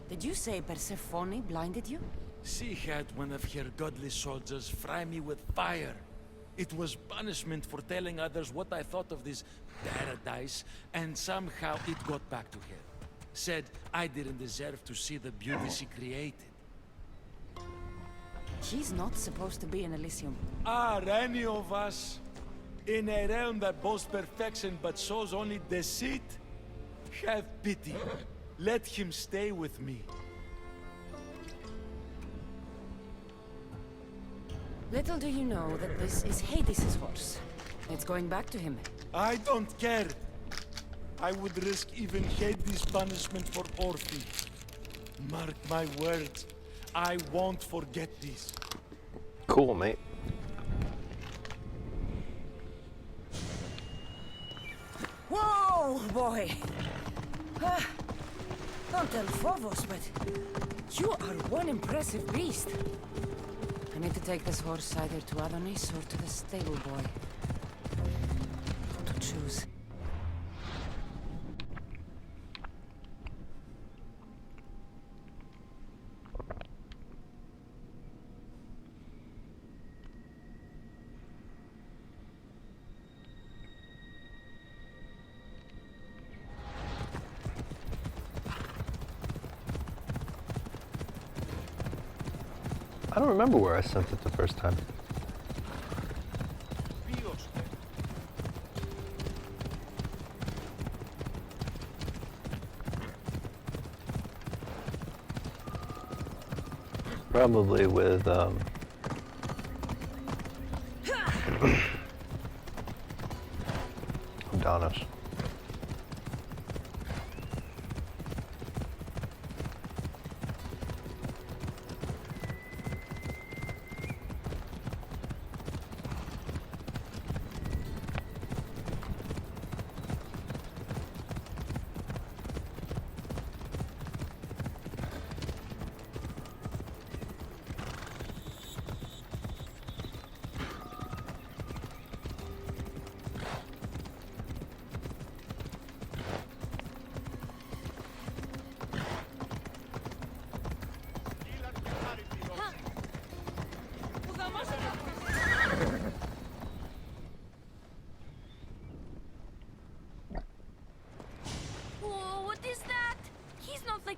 Did you say Persephone blinded you? She had one of her godly soldiers fry me with fire. It was punishment for telling others what I thought of this paradise, and somehow it got back to her. Said I didn't deserve to see the beauty she created. She's not supposed to be in Elysium. Are any of us in a realm that boasts perfection but shows only deceit? Have pity. Let him stay with me. Little do you know that this is Hades' horse. It's going back to him. I don't care. I would risk even Hades' punishment for Orphe. Mark my words. I won't forget this. Cool, mate. Whoa, boy! Don't tell Phobos, but you are one impressive beast. I need to take this horse either to Adonis or to the stable boy. How to choose? I don't remember where I sent it the first time. Probably with Adonis.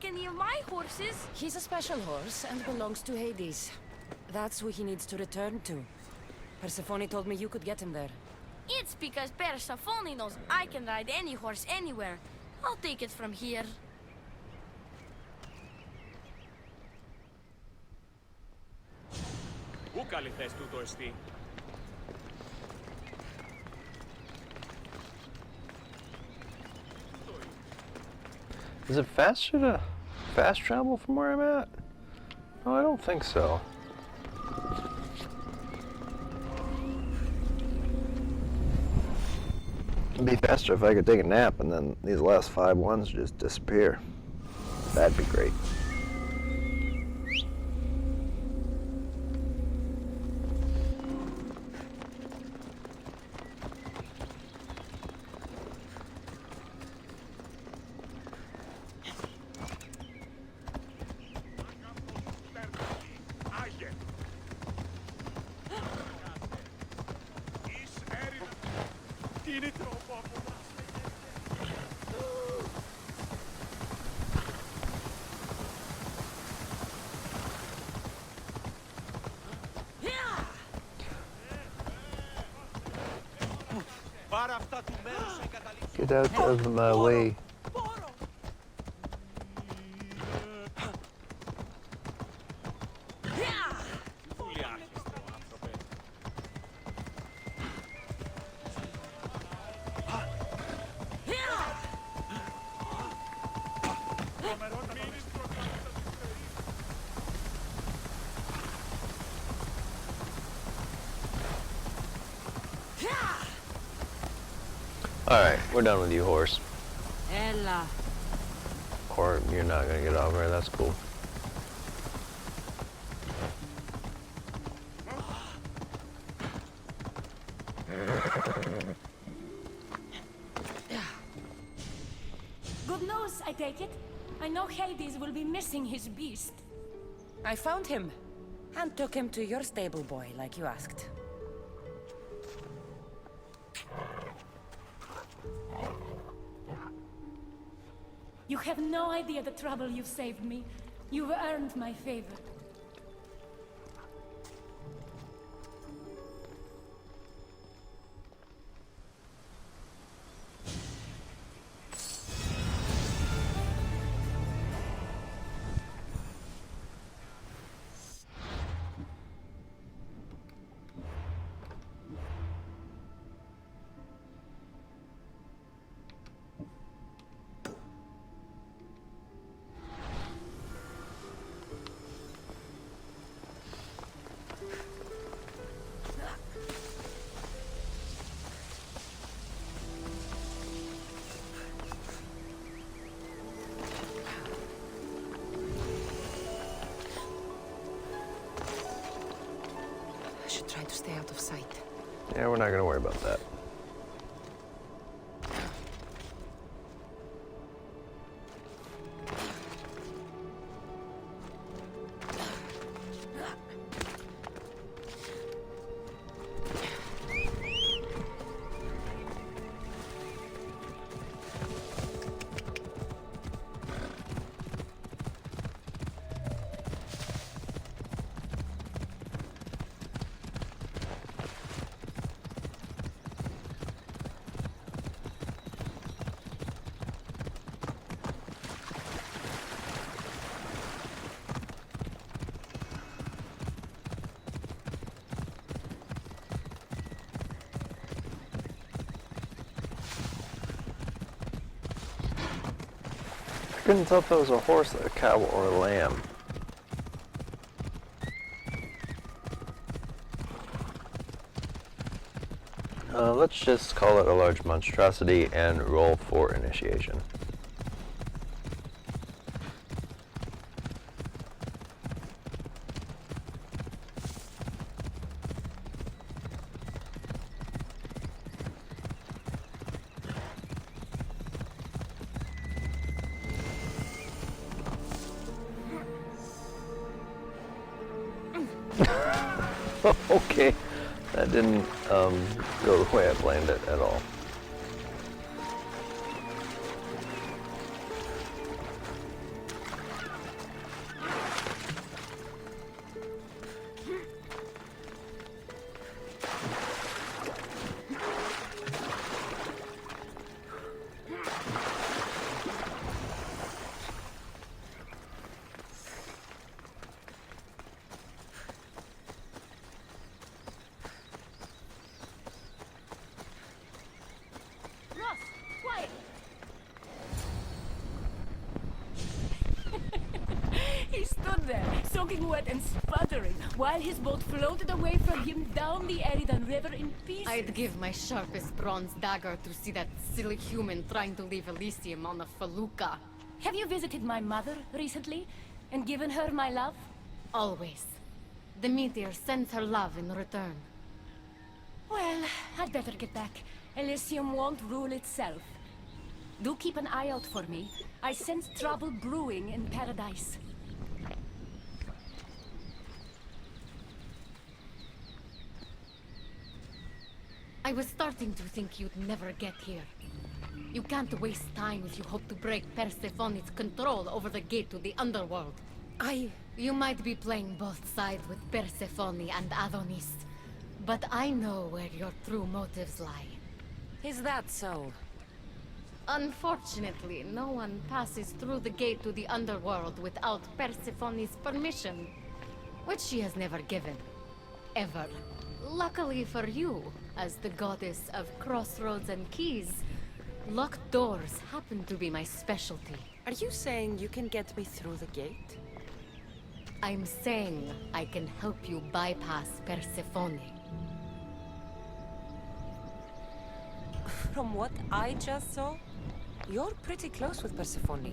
Any of my horses? He's a special horse and belongs to Hades. That's who he needs to return to. Persephone told me you could get him there. It's because Persephone knows I can ride any horse anywhere. I'll take it from here. Πού καλή θες τούτο εστί? Is it faster to fast travel from where I'm at? No, I don't think so. It'd be faster if I could take a nap and then these last 5 ones just disappear. That'd be great. Get out of my way. Alright, we're done with you, horse. Ella. Or you're not gonna get over, that's cool. Good news, I take it. I know Hades will be missing his beast. I found him and took him to your stable boy like you asked. You have no idea the trouble you've saved me. You've earned my favor. I should try to stay out of sight. Yeah, we're not gonna worry about that. I couldn't tell if it was a horse, a cow, or a lamb. Let's just call it a large monstrosity and roll for initiation. Okay, that didn't go the way I planned it at all. stood there, soaking wet and sputtering, while his boat floated away from him down the Eridan River in pieces. I'd give my sharpest bronze dagger to see that silly human trying to leave Elysium on a felucca. Have you visited my mother recently, and given her my love? Always. The meteor sends her love in return. Well, I'd better get back. Elysium won't rule itself. Do keep an eye out for me. I sense trouble brewing in paradise. I was starting to think you'd never get here. You can't waste time if you hope to break Persephone's control over the gate to the underworld. You might be playing both sides with Persephone and Adonis, but I know where your true motives lie. Is that so? Unfortunately, no one passes through the gate to the underworld without Persephone's permission, which she has never given. Ever. Luckily for you, as the goddess of crossroads and keys, locked doors happen to be my specialty. Are you saying you can get me through the gate? I'm saying I can help you bypass Persephone. From what I just saw, you're pretty close with Persephone.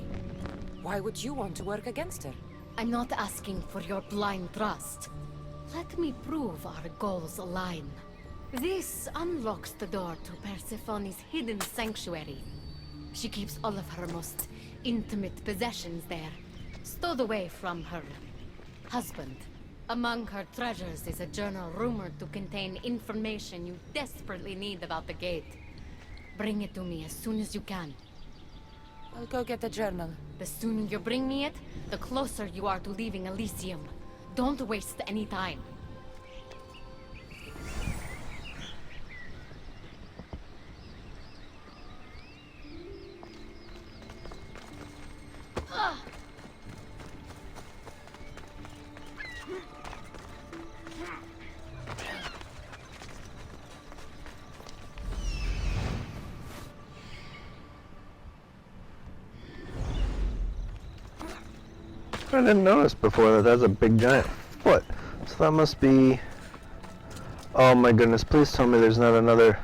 Why would you want to work against her? I'm not asking for your blind trust. Let me prove our goals align. This unlocks the door to Persephone's hidden sanctuary. She keeps all of her most intimate possessions there, stowed away from her husband. Among her treasures is a journal rumored to contain information you desperately need about the gate. Bring it to me as soon as you can. I'll go get the journal. The sooner you bring me it, the closer you are to leaving Elysium. Don't waste any time. I didn't notice before that that's a big giant foot. So that must be... Oh my goodness, please tell me there's not another...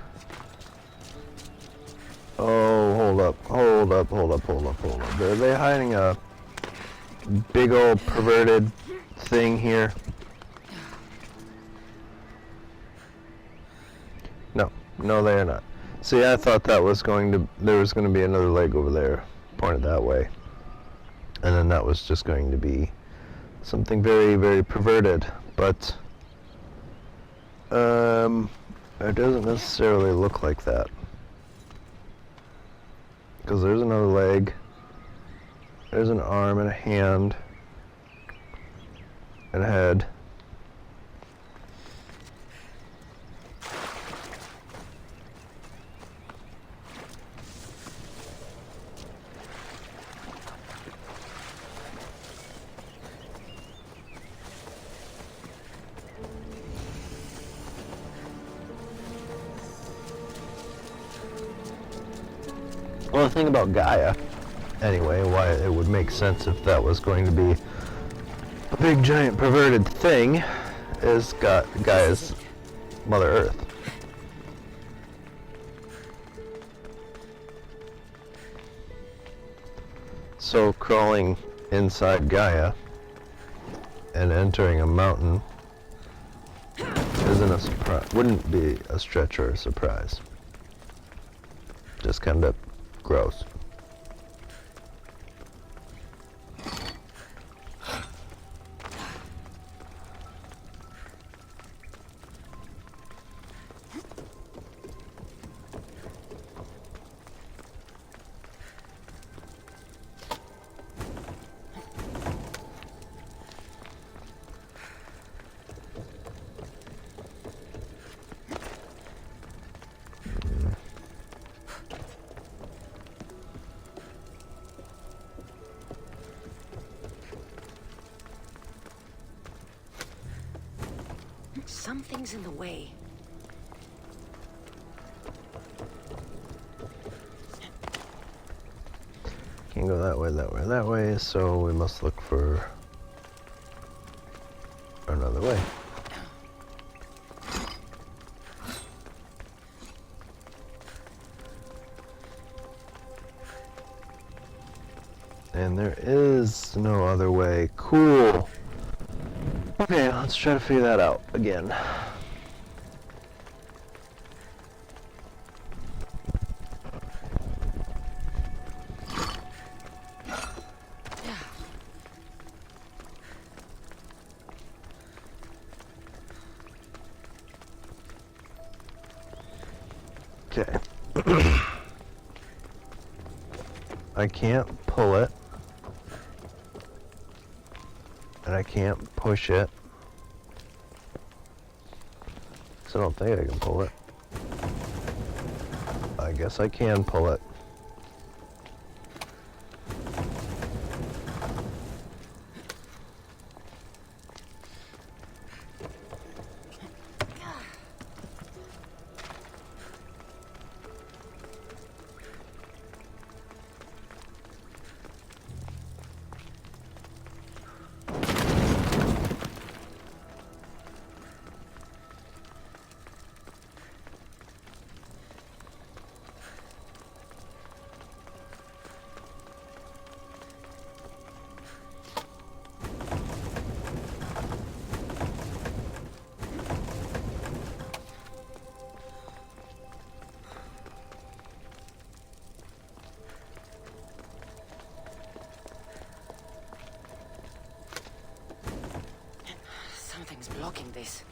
Oh, hold up. Are they hiding a big old perverted thing here? No, they are not. See, I thought that was there was going to be another leg over there, pointed that way. And then that was just going to be something very, very perverted. But it doesn't necessarily look like that. Because there's another leg, there's an arm and a hand, and a head. Well, the thing about Gaia, anyway, why it would make sense if that was going to be a big giant perverted thing, is Gaia's Mother Earth. So crawling inside Gaia and entering a mountain isn't a surprise, wouldn't be a stretch or a surprise. Just kind of gross. Something's in the way. Can't go that way, so we must look for other way. And there is no other way. Cool. Okay, let's try to figure that out again. Okay. I can't pull it. And I can't push it. So I don't think I can pull it. I guess I can pull it. Something's blocking this.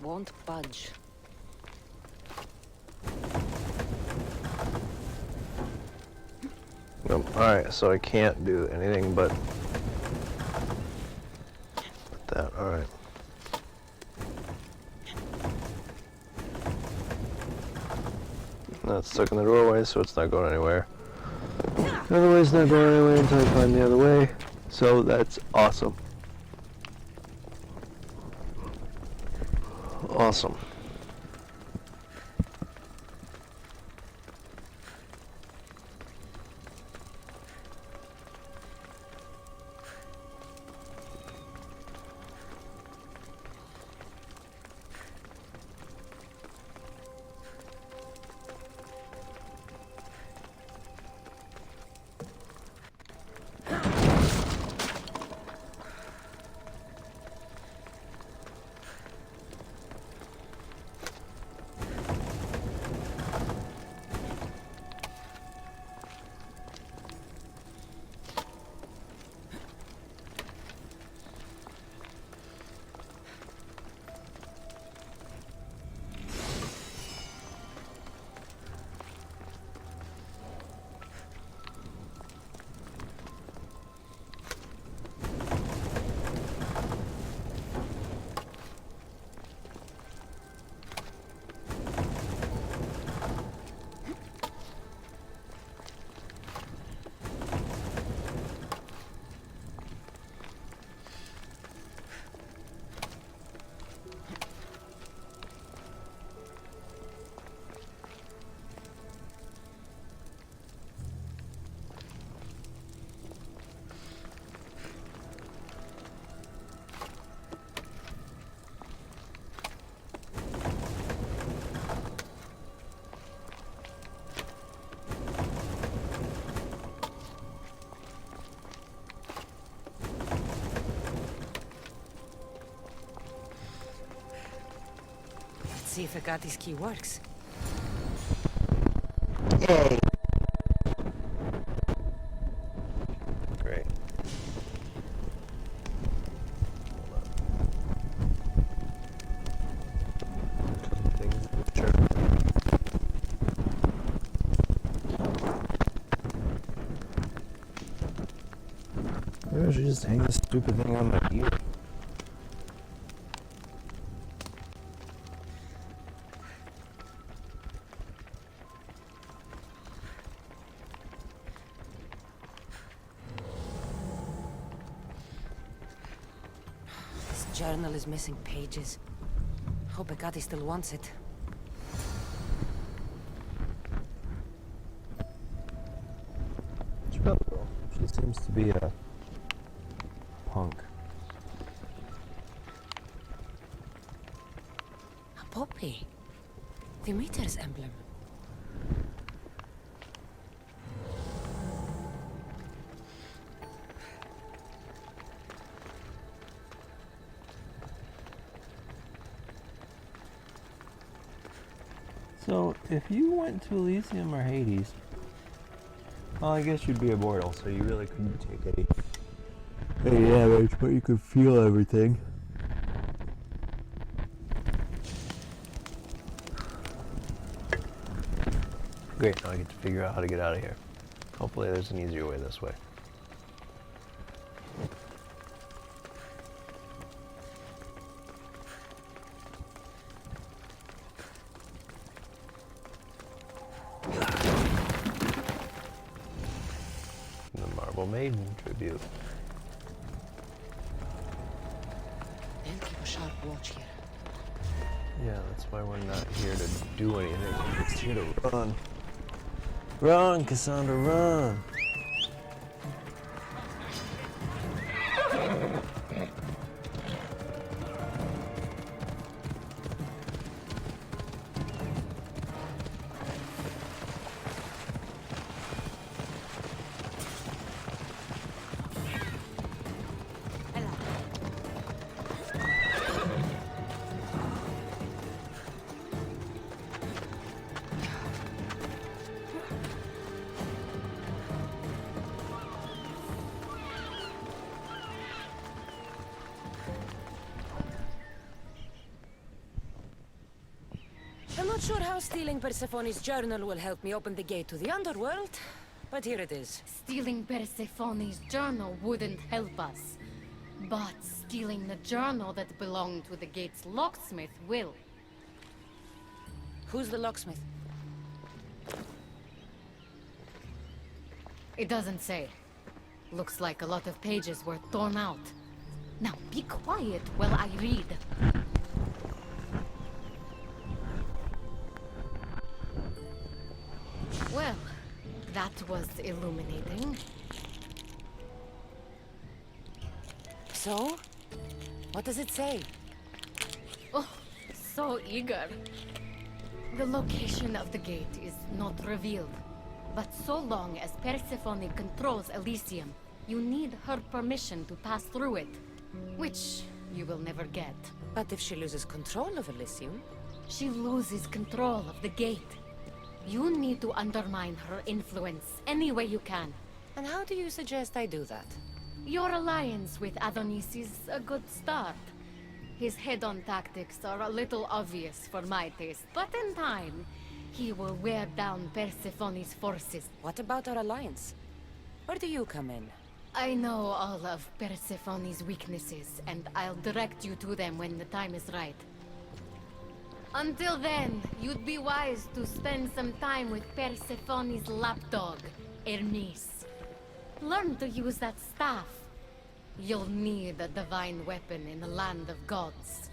Won't budge. Nope. Alright, so I can't do anything but that. Alright. That's stuck in the doorway, so it's not going anywhere. The other way's not going anywhere until I find the other way. So that's awesome. Awesome. see if Agate's key works. Yay! Great. Things sure. Maybe I should just hang this stupid thing on my ear. Journal is missing pages. Hope Agate still wants it. She probably will. She seems to be a punk. A poppy. The meter's emblem. So, if you went to Elysium or Hades, well, I guess you'd be immortal, so you really couldn't take any damage, but you could feel everything. Great, now I get to figure out how to get out of here. Hopefully there's an easier way this way. Maiden tribute. They'll keep a sharp watch here. Yeah, that's why we're not here to do anything. We're just here to run. Run, Kassandra, run! I'm not sure how stealing Persephone's journal will help me open the gate to the underworld, but here it is. Stealing Persephone's journal wouldn't help us. But stealing the journal that belonged to the gate's locksmith will. Who's the locksmith? It doesn't say. Looks like a lot of pages were torn out. Now be quiet while I read. Well, that was illuminating. So? What does it say? Oh, so eager. The location of the gate is not revealed. But so long as Persephone controls Elysium, you need her permission to pass through it. Which you will never get. But if she loses control of Elysium? She loses control of the gate. You need to undermine her influence any way you can. And how do you suggest I do that? Your alliance with Adonis is a good start. His head-on tactics are a little obvious for my taste, but in time, he will wear down Persephone's forces. What about our alliance? Where do you come in? I know all of Persephone's weaknesses, and I'll direct you to them when the time is right. Until then, you'd be wise to spend some time with Persephone's lapdog, Hermes. Learn to use that staff. You'll need a divine weapon in the land of gods.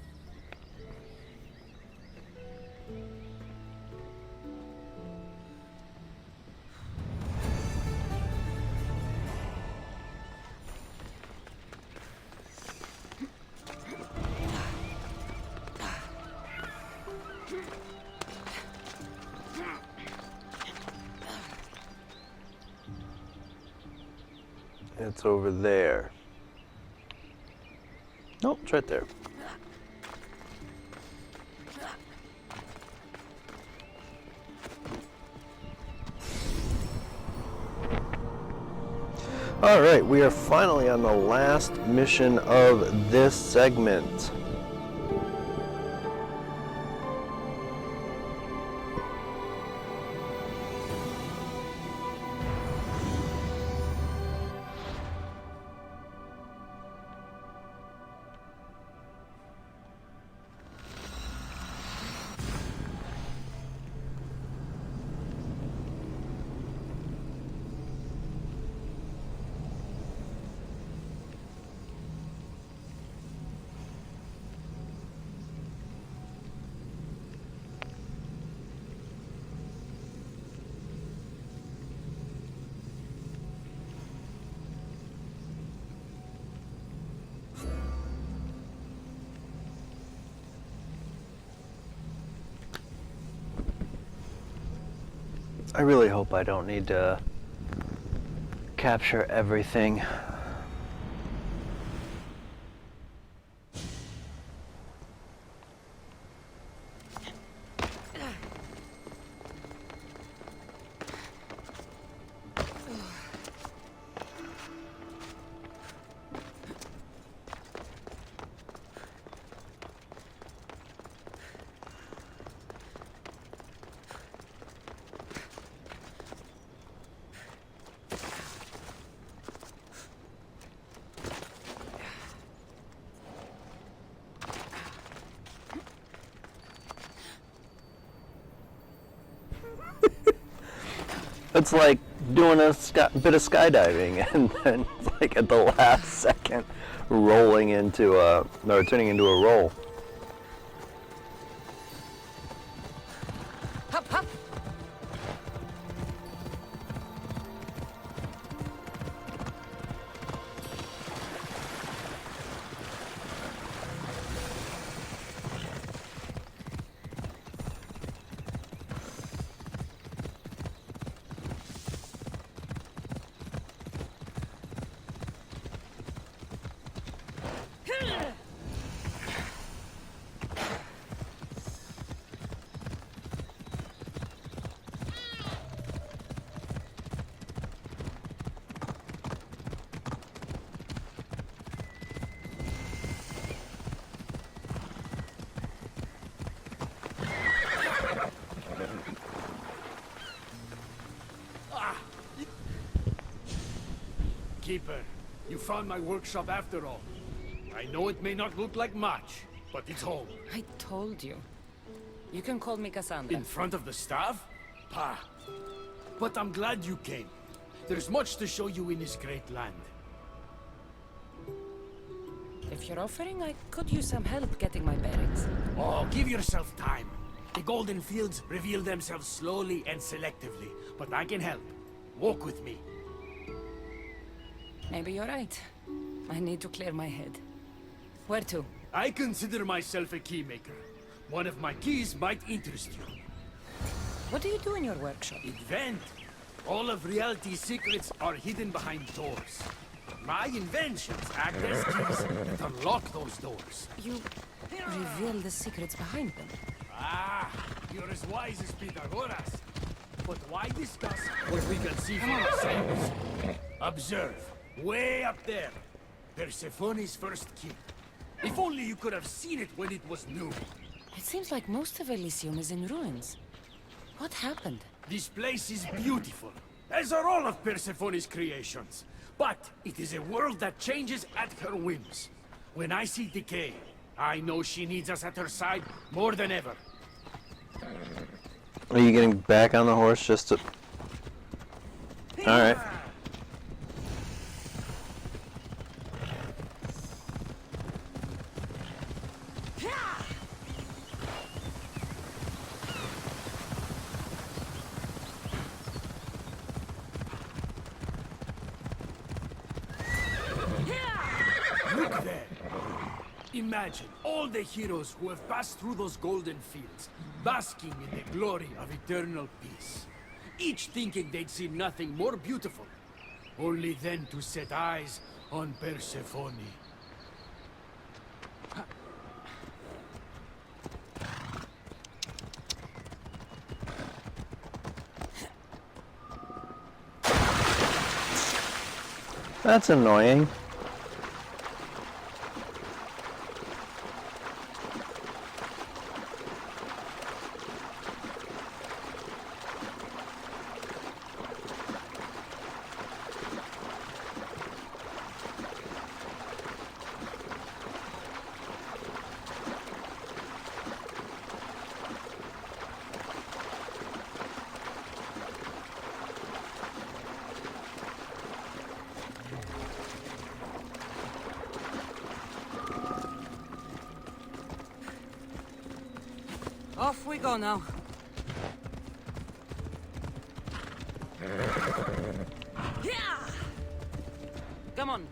It's over there. Nope, it's right there. Alright, we are finally on the last mission of this segment. I really hope I don't need to capture everything. It's like doing a bit of skydiving and then like at the last second rolling into or turning into a roll. Hop, hop. Keeper, you found my workshop after all. I know it may not look like much, but it's home. I told you. You can call me Kassandra. In front of the staff? Pah. But I'm glad you came. There's much to show you in this great land. If you're offering, I could use some help getting my bearings. Oh, give yourself time. The golden fields reveal themselves slowly and selectively, but I can help. Walk with me. Maybe you're right. I need to clear my head. Where to? I consider myself a key maker. One of my keys might interest you. What do you do in your workshop? Invent. All of reality's secrets are hidden behind doors. My inventions act as keys that unlock those doors. You reveal the secrets behind them. Ah, you're as wise as Pythagoras. But why discuss what we can see for ourselves? Observe. Way up there. Persephone's first key. If only you could have seen it when it was new. It seems like most of Elysium is in ruins. What happened? This place is beautiful, as are all of Persephone's creations. But it is a world that changes at her whims. When I see decay, I know she needs us at her side more than ever. Are you getting back on the horse just to... Alright. Look there! Imagine all the heroes who have passed through those golden fields, basking in the glory of eternal peace. Each thinking they'd see nothing more beautiful, only then to set eyes on Persephone. That's annoying. Off we go now. Yeah! Come on.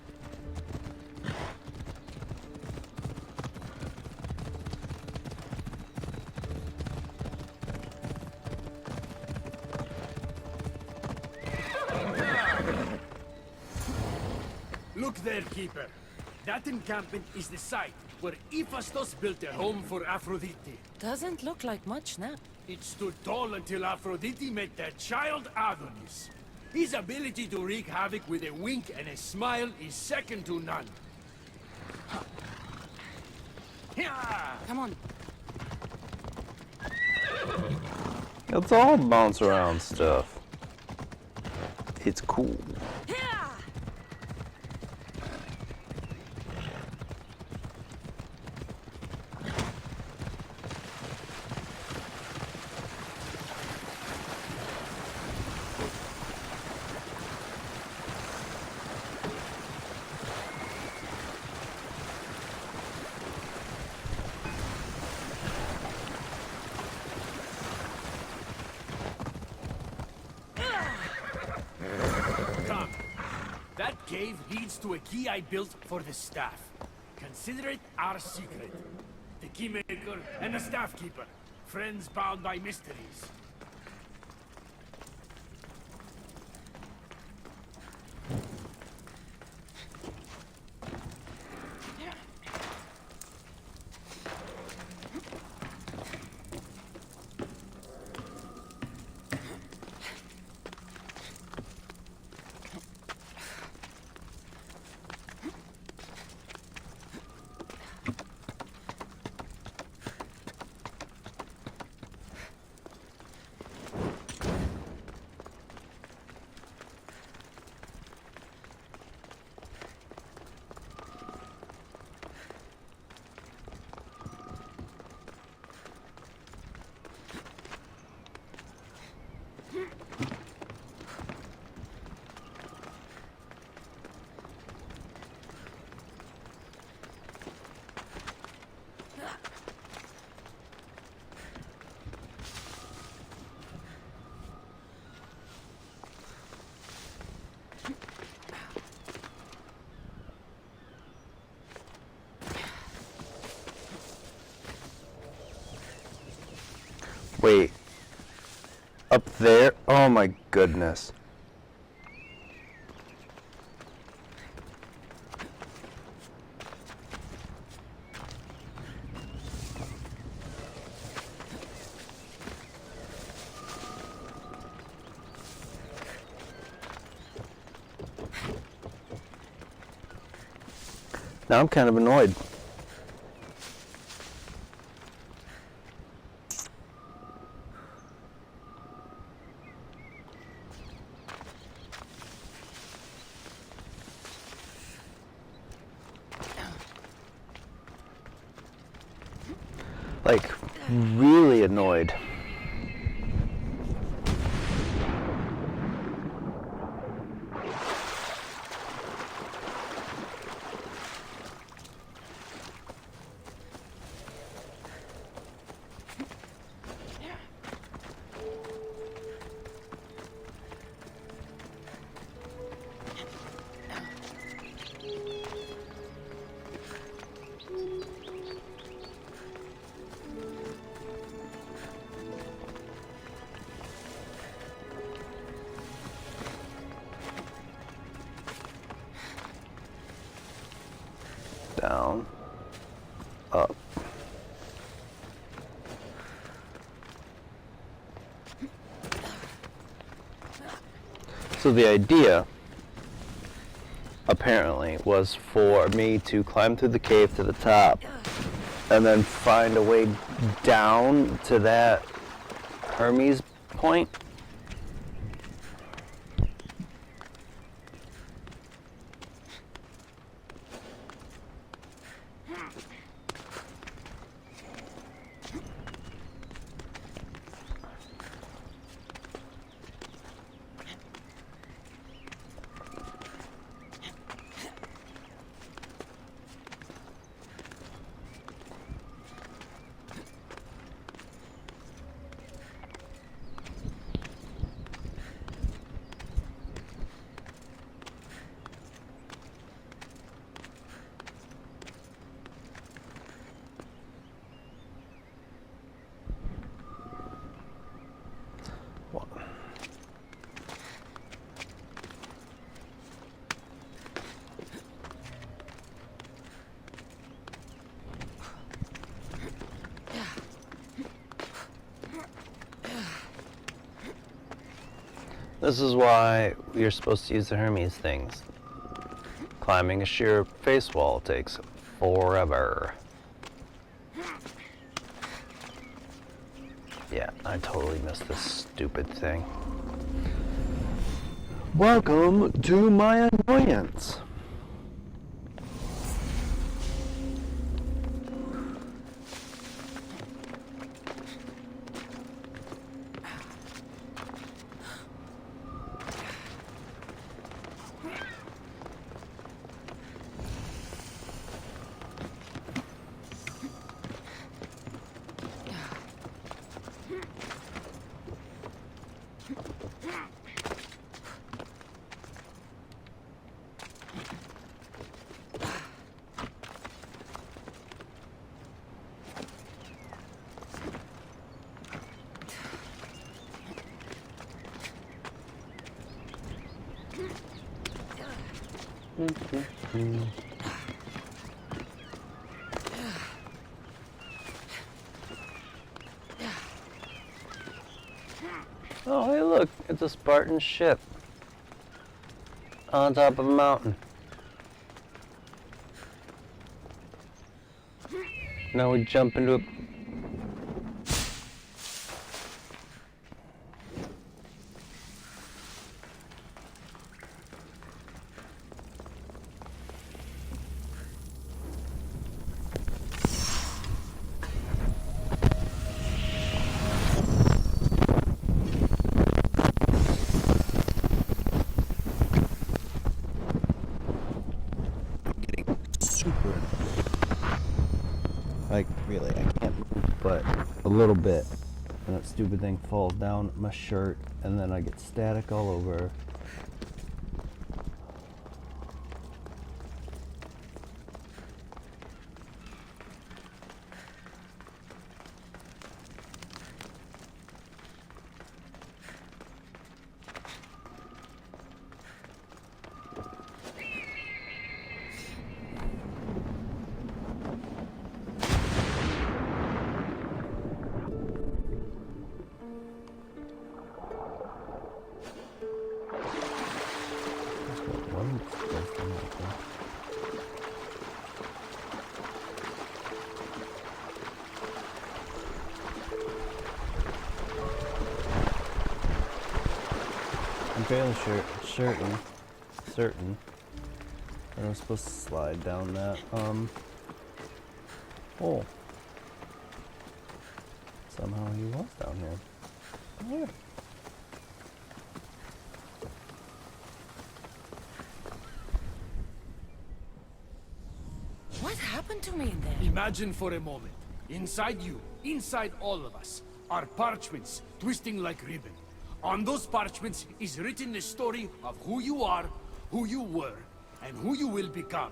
Look there, Keeper. That encampment is the site where Hephaestus built a home for Aphrodite. Doesn't look like much now. It stood tall until Aphrodite met their child Adonis. His ability to wreak havoc with a wink and a smile is second to none. Come on. It's all bounce around stuff. It's cool. Come. That cave leads to a key I built for the staff. Consider it our secret. The keymaker and the staff keeper. Friends bound by mysteries. Wait. Up there? Oh my goodness. Now I'm kind of annoyed. Like, really annoyed. Down, up. So the idea apparently, was for me to climb through the cave to the top and then find a way down to that Hermes point. This is why you're supposed to use the Hermes things. Climbing a sheer face wall takes forever. Yeah, I totally missed this stupid thing. Welcome to my annoyance. Oh, hey look, it's a Spartan ship on top of a mountain. Now we jump into a... Like, really, I can't move but a little bit. And that stupid thing falls down my shirt, and then I get static all over. I'm fairly certain that I'm supposed to slide down that hole. Somehow he was down here. Yeah. What happened to me in there? Imagine for a moment, inside you, inside all of us, are parchments twisting like ribbon. On those parchments is written the story of who you are, who you were, and who you will become.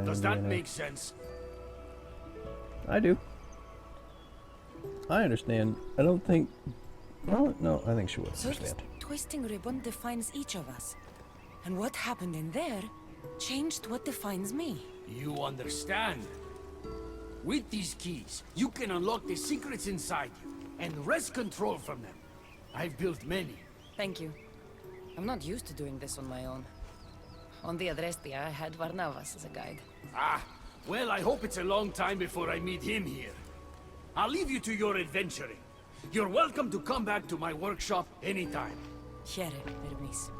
Does that make sense? I do. I understand. I don't think... Well, no, I think she would So understand. this twisting ribbon defines each of us. And what happened in there changed what defines me. You understand? With these keys, you can unlock the secrets inside you and wrest control from them. I've built many. Thank you. I'm not used to doing this on my own. On the Adrestia, I had Varnavas as a guide. Ah, well, I hope it's a long time before I meet him here. I'll leave you to your adventuring. You're welcome to come back to my workshop anytime. Here, Hermes.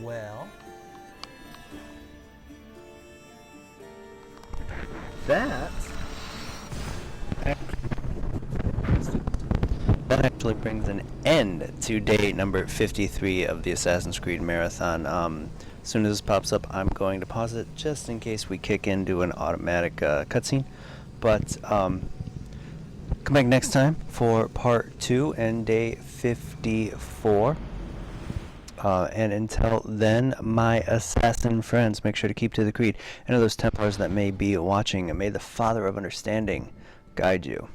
Well, that actually brings an end to day number 53 of the Assassin's Creed Marathon. As soon as this pops up, I'm going to pause it just in case we kick into an automatic cutscene. But come back next time for part 2 and day 54. And until then, my assassin friends, make sure to keep to the creed. And of those Templars that may be watching, may the Father of Understanding guide you.